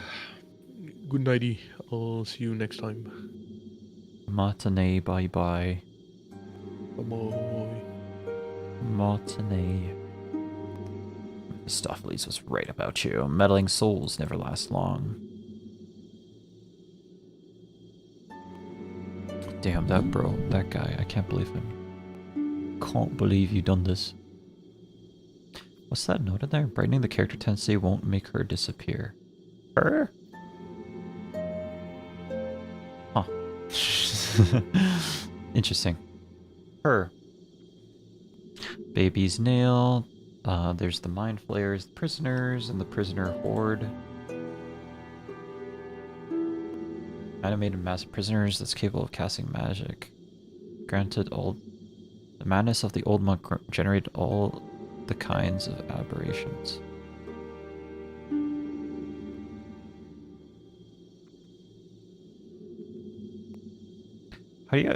Good nighty. I'll see you next time. Matinee, bye bye. Bye-bye. Matinee. Mephistopheles was right about you. Meddling souls never last long. Damn, that bro, that guy, I can't believe him. Can't believe you done this. What's that note in there? Brightening the character tendency won't make her disappear. Her? Huh. Interesting. Her. Baby's nail. There's the mind flayers, the prisoners, and the prisoner horde. Animated mass of prisoners that's capable of casting magic. Granted all... The madness of the old monk generated all the kinds of aberrations.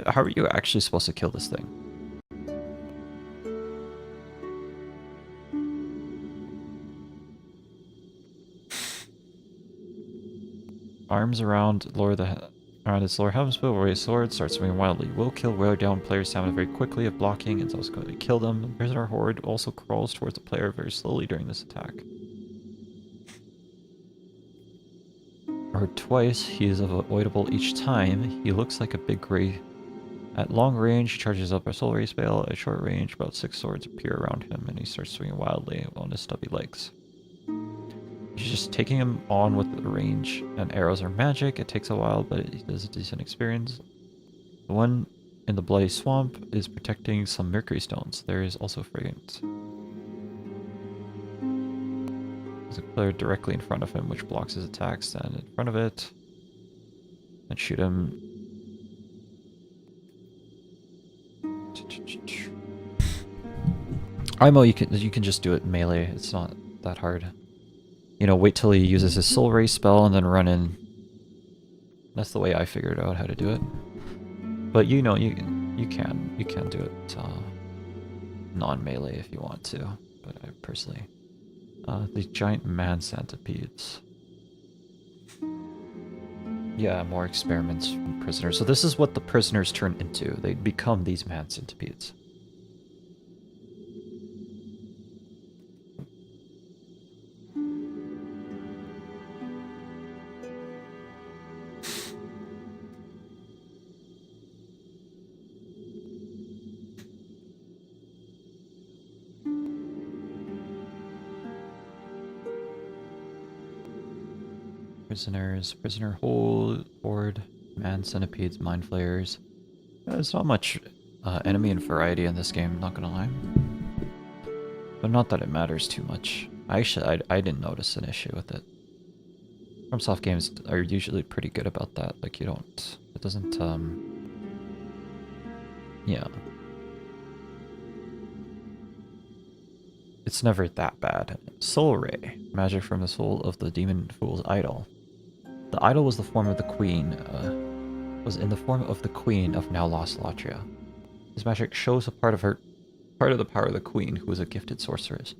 How are you actually supposed to kill this thing? Arms around its lower hemisphere, where his sword starts swinging wildly. Will kill wear down player's stamina very quickly if blocking and subsequently kill them. The prisoner horde also crawls towards the player very slowly during this attack. Heard twice, he is avoidable each time. He looks like a big gray. At long range, he charges up a soul ray spell. At short range, about 6 swords appear around him, and he starts swinging wildly on his stubby legs. He's just taking him on with the range, and arrows are magic. It takes a while, but he does a decent experience. The one in the bloody swamp is protecting some mercury stones. There is also fragrance. There's a player directly in front of him, which blocks his attacks. Stand in front of it and shoot him. IMO, you can just do it melee. It's not that hard. You know, wait till he uses his soul ray spell and then run in. That's the way I figured out how to do it. But you know, you can do it non-melee if you want to. But I personally, these giant man centipedes. Yeah, more experiments from prisoners. So this is what the prisoners turn into. They become these man centipedes. Prisoners, prisoner horde, man centipedes, mind flayers. There's not much enemy and variety in this game, not gonna lie. But not that it matters too much. I didn't notice an issue with it. Fromsoft games are usually pretty good about that. Like it doesn't, yeah. It's never that bad. Soul Ray, magic from the soul of the demon fool's idol. The idol was the form of the queen, was in the form of the queen of now lost Latria. His magic shows a part of the power of the queen, who was a gifted sorceress.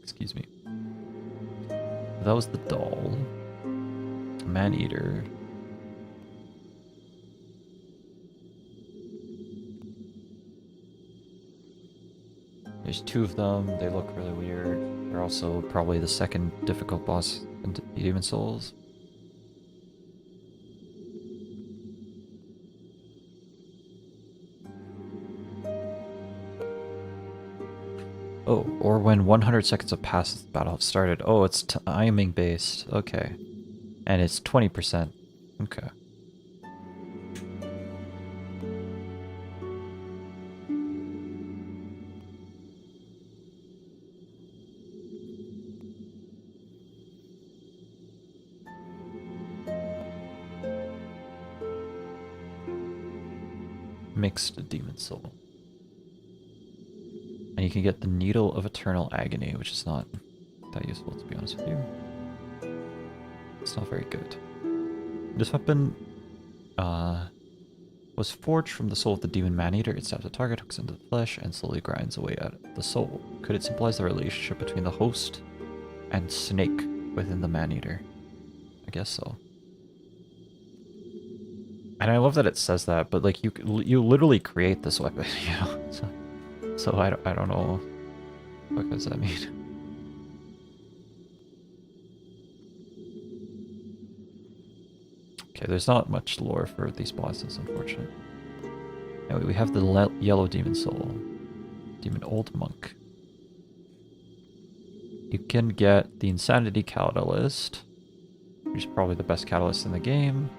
Excuse me. That was the doll. Man-eater. There's 2 of them. They look really weird. They're also probably the second difficult boss in Demon Souls. Oh, or when 100 seconds have passed since the battle have started. Oh, it's timing based. Okay. And it's 20%. Okay. Mixed Demon Soul. And you can get the Needle of Eternal Agony, which is not that useful, to be honest with you. It's not very good. This weapon was forged from the soul of the demon man-eater. It stabs the target, hooks into the flesh, and slowly grinds away at the soul. Could it symbolize the relationship between the host and snake within the man-eater? I guess so. And I love that it says that, but like you literally create this weapon, you know. So I don't know. What does that mean? Okay, there's not much lore for these bosses, unfortunately. Anyway, we have the yellow demon soul, demon old monk. You can get the insanity catalyst, which is probably the best catalyst in the game,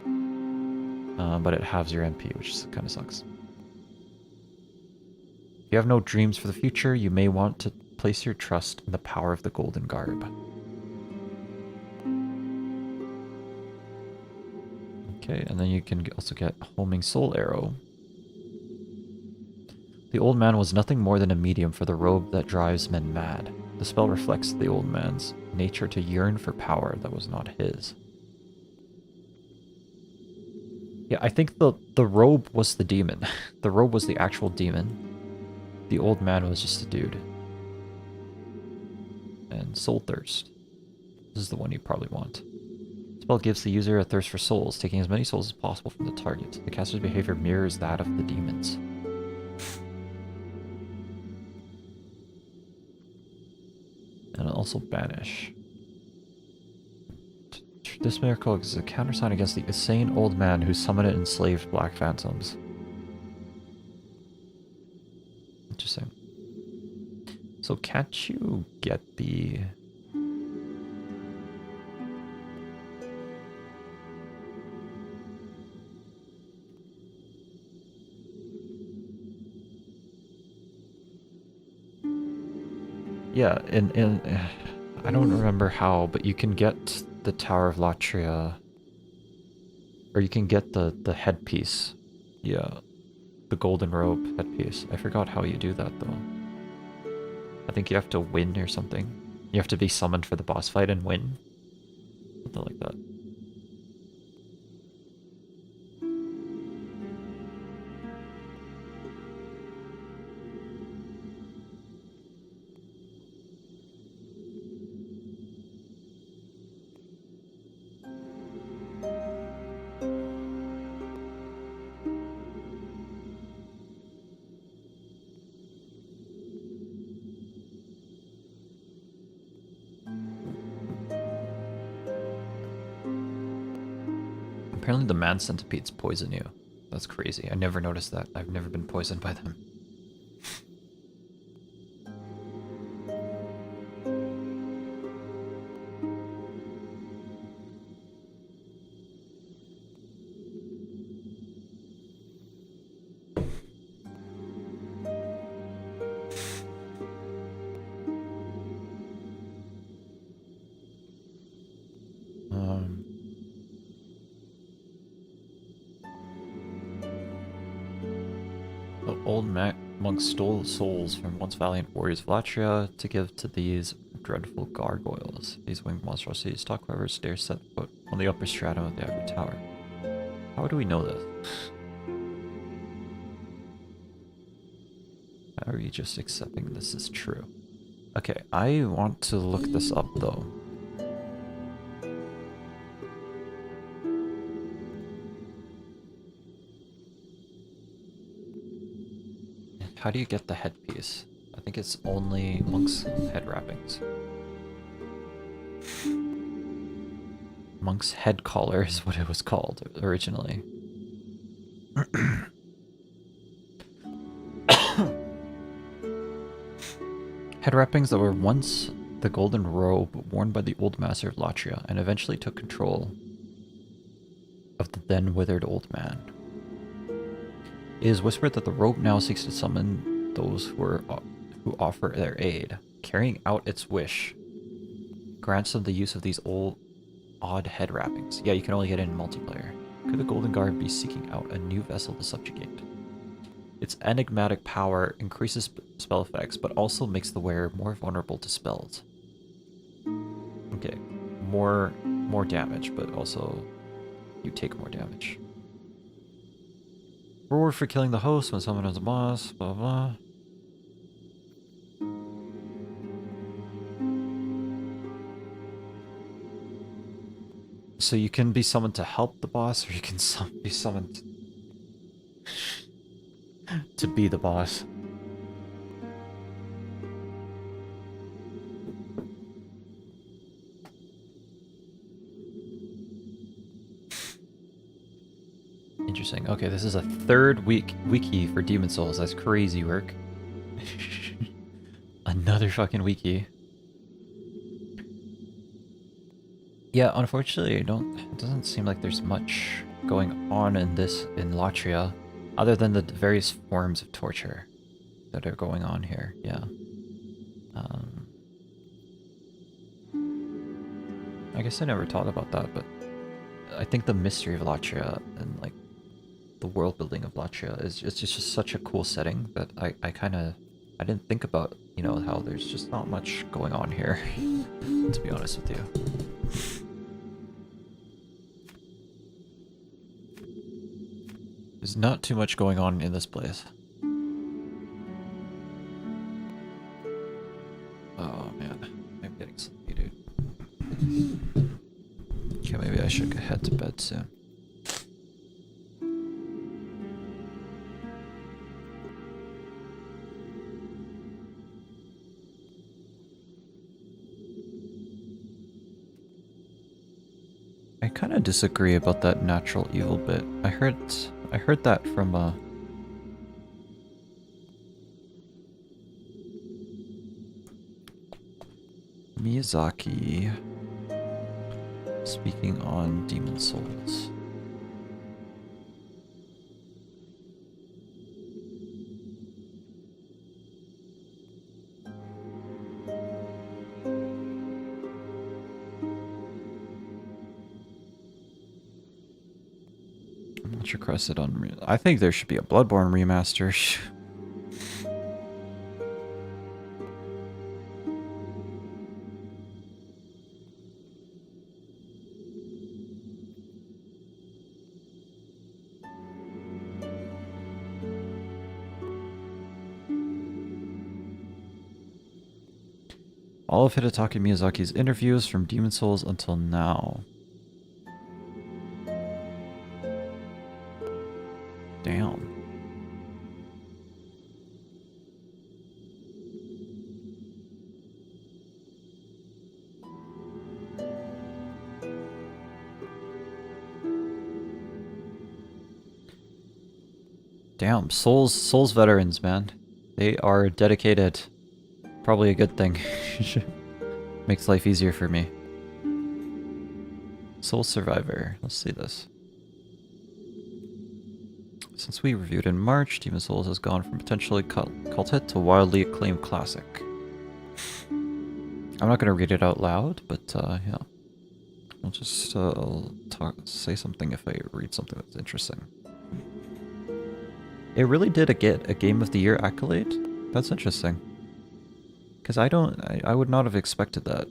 but it halves your MP, which kind of sucks. If you have no dreams for the future, you may want to place your trust in the power of the golden garb. Okay, and then you can also get homing soul arrow. The old man was nothing more than a medium for the robe that drives men mad. The spell reflects the old man's nature to yearn for power that was not his. Yeah, I think the robe was the demon. The robe was the actual demon. The old man was just a dude. And soul thirst. This is the one you probably want. The spell gives the user a thirst for souls, taking as many souls as possible from the target. The caster's behavior mirrors that of the demons. And also banish. This miracle is a countersign against the insane old man who summoned and enslaved black phantoms. Interesting. So can't you get the... Yeah, in I don't remember how, but you can get the Tower of Latria, or you can get the headpiece. Yeah, the golden robe headpiece. I forgot how you do that though. I think you have to win or something. You have to be summoned for the boss fight and win. Something like that. Apparently the man centipedes poison you. That's crazy. I never noticed that. I've never been poisoned by them. The old monk stole souls from once valiant warriors of Latria to give to these dreadful gargoyles. These winged monstrosities stalk whoever dares set foot on the upper stratum of the ivory tower. How do we know this? How are you just accepting this is true? Okay, I want to look this up though. How do you get the headpiece? I think it's only monk's head wrappings. Monk's head collar is what it was called originally. Head wrappings that were once the golden robe worn by the old master of Latria and eventually took control of the then withered old man. It is whispered that the robe now seeks to summon those who offer their aid. Carrying out its wish grants them the use of these odd head wrappings. Yeah, you can only get it in multiplayer. Could the Golden Guard be seeking out a new vessel to subjugate? Its enigmatic power increases spell effects, but also makes the wearer more vulnerable to spells. Okay, more damage, but also you take more damage. Reward for killing the host when someone is a boss, blah blah. So you can be summoned to help the boss, or you can be summoned to be the boss. Interesting. Okay, this is a third wiki for Demon Souls. That's crazy work. Another fucking wiki. Yeah, unfortunately, it doesn't seem like there's much going on in Latria, other than the various forms of torture that are going on here. Yeah. I guess I never thought about that, but I think the mystery of Latria and like the world building of Latria is just such a cool setting that I didn't think about, you know, how there's just not much going on here, to be honest with you. There's not too much going on in this place. Oh man, I'm getting sleepy, dude. Okay, maybe I should head to bed soon. I kind of disagree about that natural evil bit. I heard that from Miyazaki speaking on Demon Souls. Much requested on. I think there should be a Bloodborne remaster. All of Hidetaka Miyazaki's interviews from Demon Souls until now. Damn. Damn, Souls veterans, man. They are dedicated. Probably a good thing. Makes life easier for me. Soul Survivor. Let's see this. Since we reviewed in March, Demon Souls has gone from potentially cult hit to wildly acclaimed classic. I'm not going to read it out loud, but yeah. I'll just say something if I read something that's interesting. It really did get a Game of the Year accolade? That's interesting. Because I would not have expected that.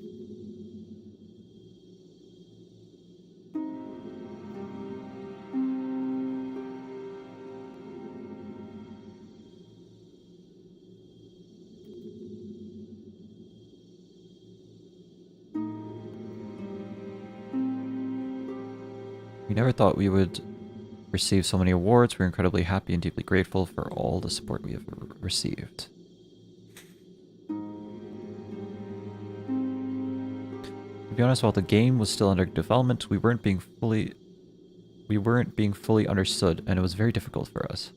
We never thought we would receive so many awards. We're incredibly happy and deeply grateful for all the support we have received. To be honest, while the game was still under development, we weren't being fully understood, and it was very difficult for us.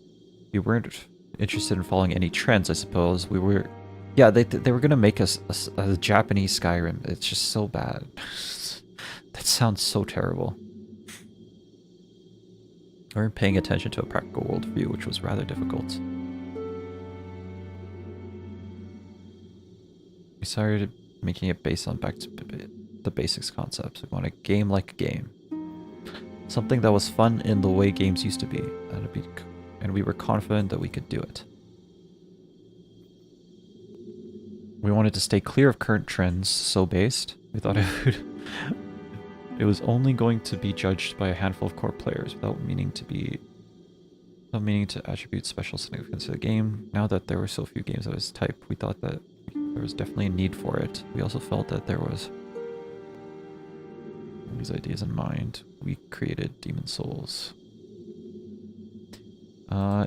We weren't interested in following any trends, I suppose. We were, yeah, they were gonna make us a Japanese Skyrim. It's just so bad. That sounds so terrible. We weren't paying attention to a practical worldview, which was rather difficult. We started making it based on back to the basics concepts. We want a game like a game. Something that was fun in the way games used to be. And we were confident that we could do it. We wanted to stay clear of current trends, so based. We thought it was only going to be judged by a handful of core players without meaning to be No meaning to attribute special significance to the game. Now that there were so few games of this type, we thought that there was definitely a need for it. We also felt that there was these ideas in mind. We created Demon Souls.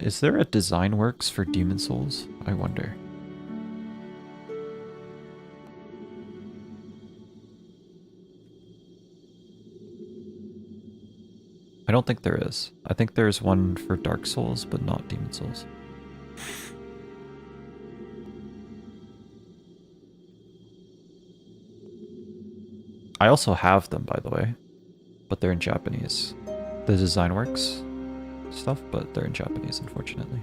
Is there a design works for Demon Souls? I wonder. I don't think there is. I think there's one for Dark Souls, but not Demon Souls. I also have them, by the way, but they're in Japanese. The design works stuff, but they're in Japanese, unfortunately.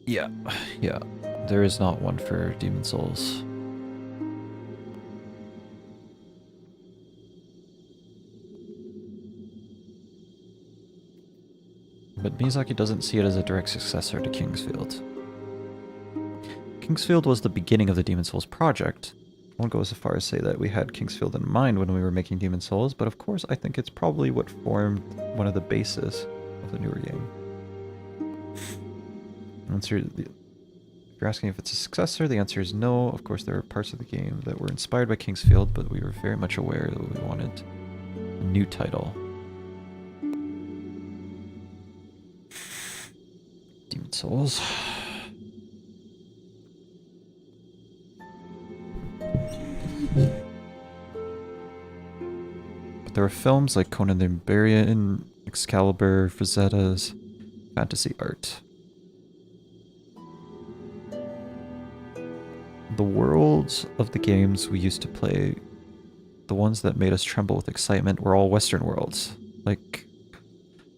Yeah, yeah. There is not one for Demon Souls. But Miyazaki doesn't see it as a direct successor to Kingsfield. Kingsfield was the beginning of the Demon Souls project. I won't go so far as say that we had Kingsfield in mind when we were making Demon Souls, but of course I think it's probably what formed one of the bases of the newer game. If you're asking if it's a successor, the answer is no. Of course, there are parts of the game that were inspired by Kingsfield, but we were very much aware that we wanted a new title. Demon Souls. But there were films like Conan the Barbarian, Excalibur, Frazetta's fantasy art. The worlds of the games we used to play, the ones that made us tremble with excitement, were all Western worlds, like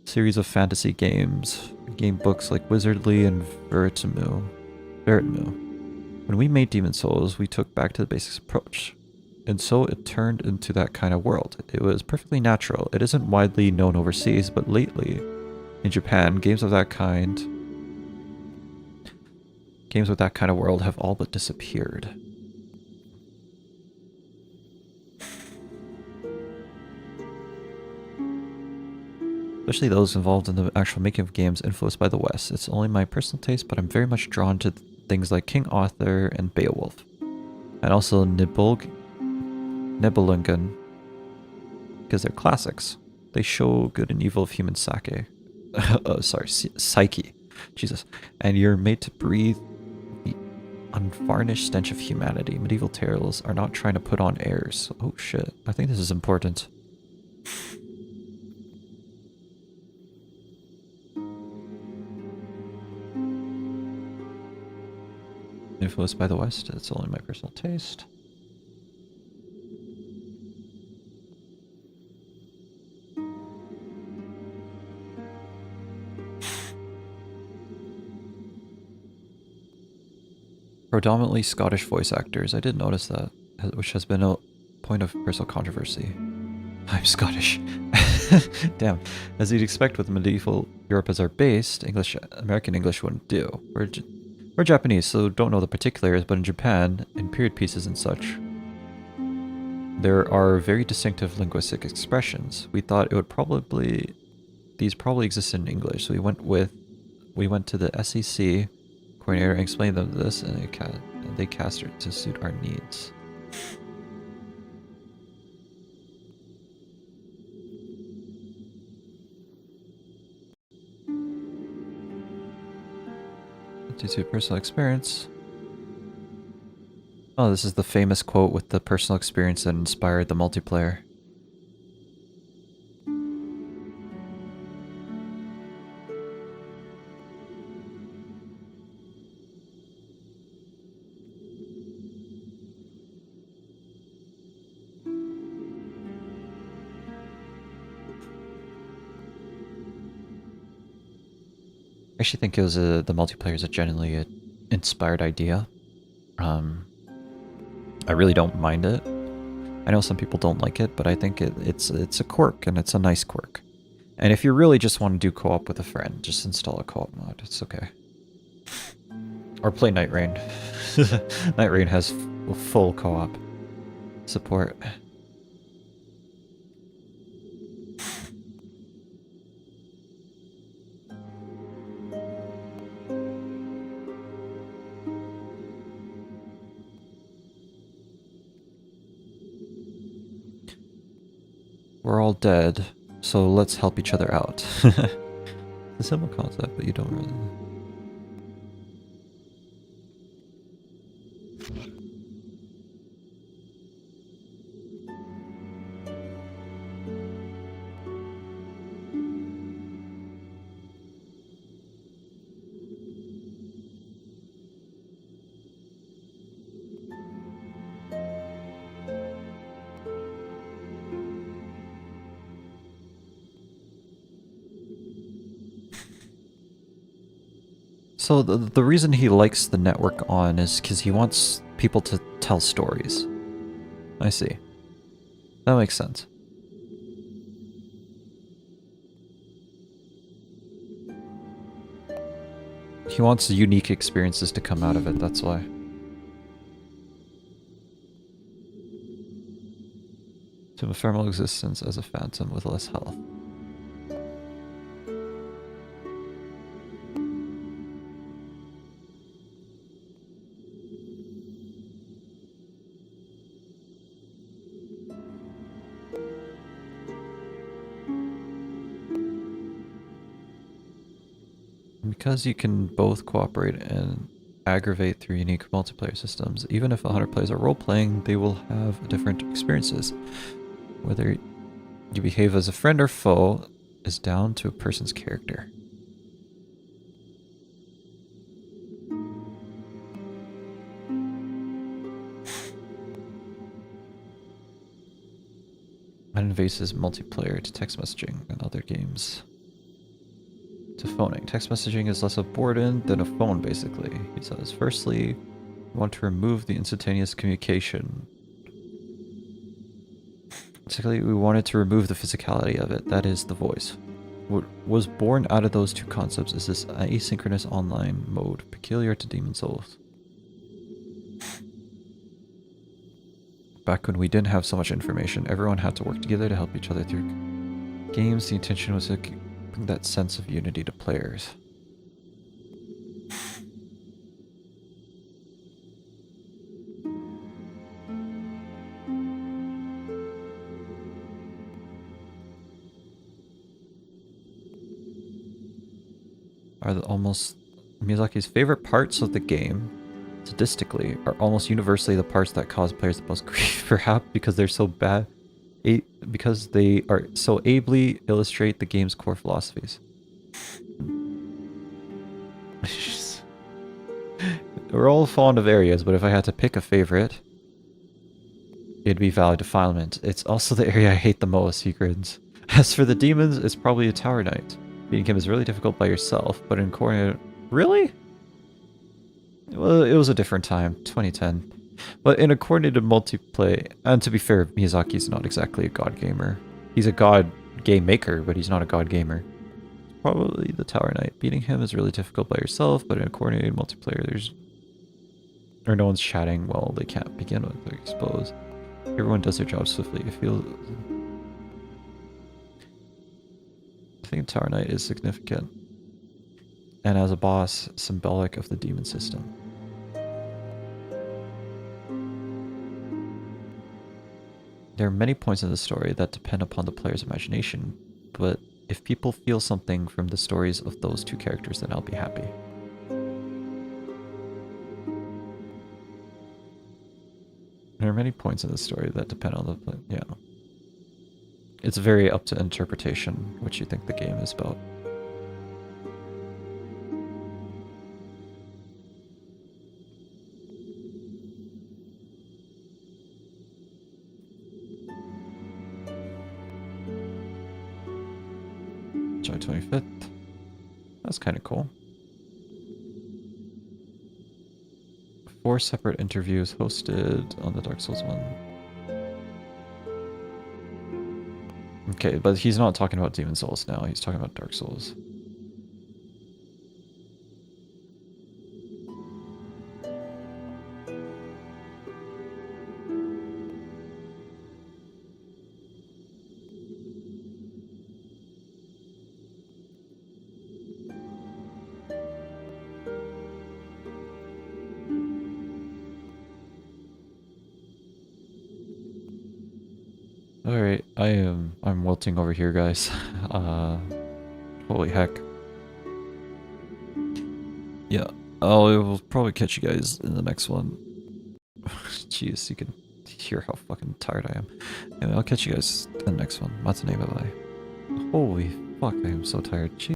series of fantasy games, game books like Wizardly and Veritimu. When we made Demon Souls, we took back to the basics approach, and so it turned into that kind of world. It was perfectly natural. It isn't widely known overseas, but lately, in Japan, games with that kind of world have all but disappeared. Especially those involved in the actual making of games influenced by the West. It's only my personal taste, but I'm very much drawn to things like King Arthur and Beowulf. And also Nibelungen, because they're classics. They show good and evil of human psyche. Psyche. Jesus. And you're made to breathe the unvarnished stench of humanity. Medieval tales are not trying to put on airs. Oh shit. I think this is important. Influenced by the West, it's only my personal taste. Predominantly Scottish voice actors. I did notice that, which has been a point of personal controversy. I'm Scottish. Damn. As you'd expect with medieval Europe as our base, American English wouldn't do. We're Japanese, so don't know the particulars, but in Japan, in period pieces and such, there are very distinctive linguistic expressions. We thought these probably exist in English, so we went to the SEC coordinator and explained them this, and they cast it to suit our needs. Due to personal experience. Oh, this is the famous quote with the personal experience that inspired the multiplayer. I actually think it was the multiplayer is a genuinely inspired idea. I really don't mind it. I know some people don't like it, but I think it's a quirk, and it's a nice quirk. And if you really just want to do co-op with a friend, just install a co-op mod. It's okay. Or play Night Rain. Night Rain has full co-op support. we're all dead, so let's help each other out. It's a simple concept, but you don't really... So the reason he likes the network on is because he wants people to tell stories. I see. That makes sense. He wants unique experiences to come out of it, that's why. To ephemeral existence as a phantom with less health. Because you can both cooperate and aggravate through unique multiplayer systems, even if 100 players are role-playing, they will have different experiences. Whether you behave as a friend or foe is down to a person's character. And invases multiplayer to text messaging and other games. To phoning. Text messaging is less important than a phone, basically. He says, firstly, we want to remove the instantaneous communication. Basically, we wanted to remove the physicality of it, that is, the voice. What was born out of those two concepts is this asynchronous online mode, peculiar to Demon Souls. Back when we didn't have so much information, everyone had to work together to help each other through games. The intention was to bring that sense of unity to players. Are almost Miyazaki's favorite parts of the game, statistically, are almost universally the parts that cause players the most grief, perhaps because they're so bad, because they are so ably illustrate the game's core philosophies. We're all fond of areas, but if I had to pick a favorite, it'd be Valley Defilement. It's also the area I hate the most, he grins. As for the demons, it's probably a Tower Knight. Beating him is really difficult by yourself, but in coordinated... Really? Well, it was a different time, 2010. But in a coordinated multiplayer, and to be fair, Miyazaki's not exactly a god gamer. He's a god game maker, but he's not a god gamer. Probably the Tower Knight. Beating him is really difficult by yourself, but in a coordinated multiplayer, there's... Or no one's chatting, well, they can't begin with, I suppose. Everyone does their job swiftly. I feel... I think Tower Knight is significant. And as a boss, symbolic of the demon system. There are many points in the story that depend upon the player's imagination, but if people feel something from the stories of those two characters, then I'll be happy. There are many points in the story that depend on the... Yeah. It's very up to interpretation, what you think the game is about. July 25th. That's kind of cool. 4 separate interviews hosted on the Dark Souls one. Okay, but he's not talking about Demon Souls now. He's talking about Dark Souls. Alright, I'm wilting over here, guys. Holy heck. Yeah, I'll probably catch you guys in the next one. Jeez, you can hear how fucking tired I am. Anyway, I'll catch you guys in the next one. Matsune, bye bye. Holy fuck, I am so tired. Jeez.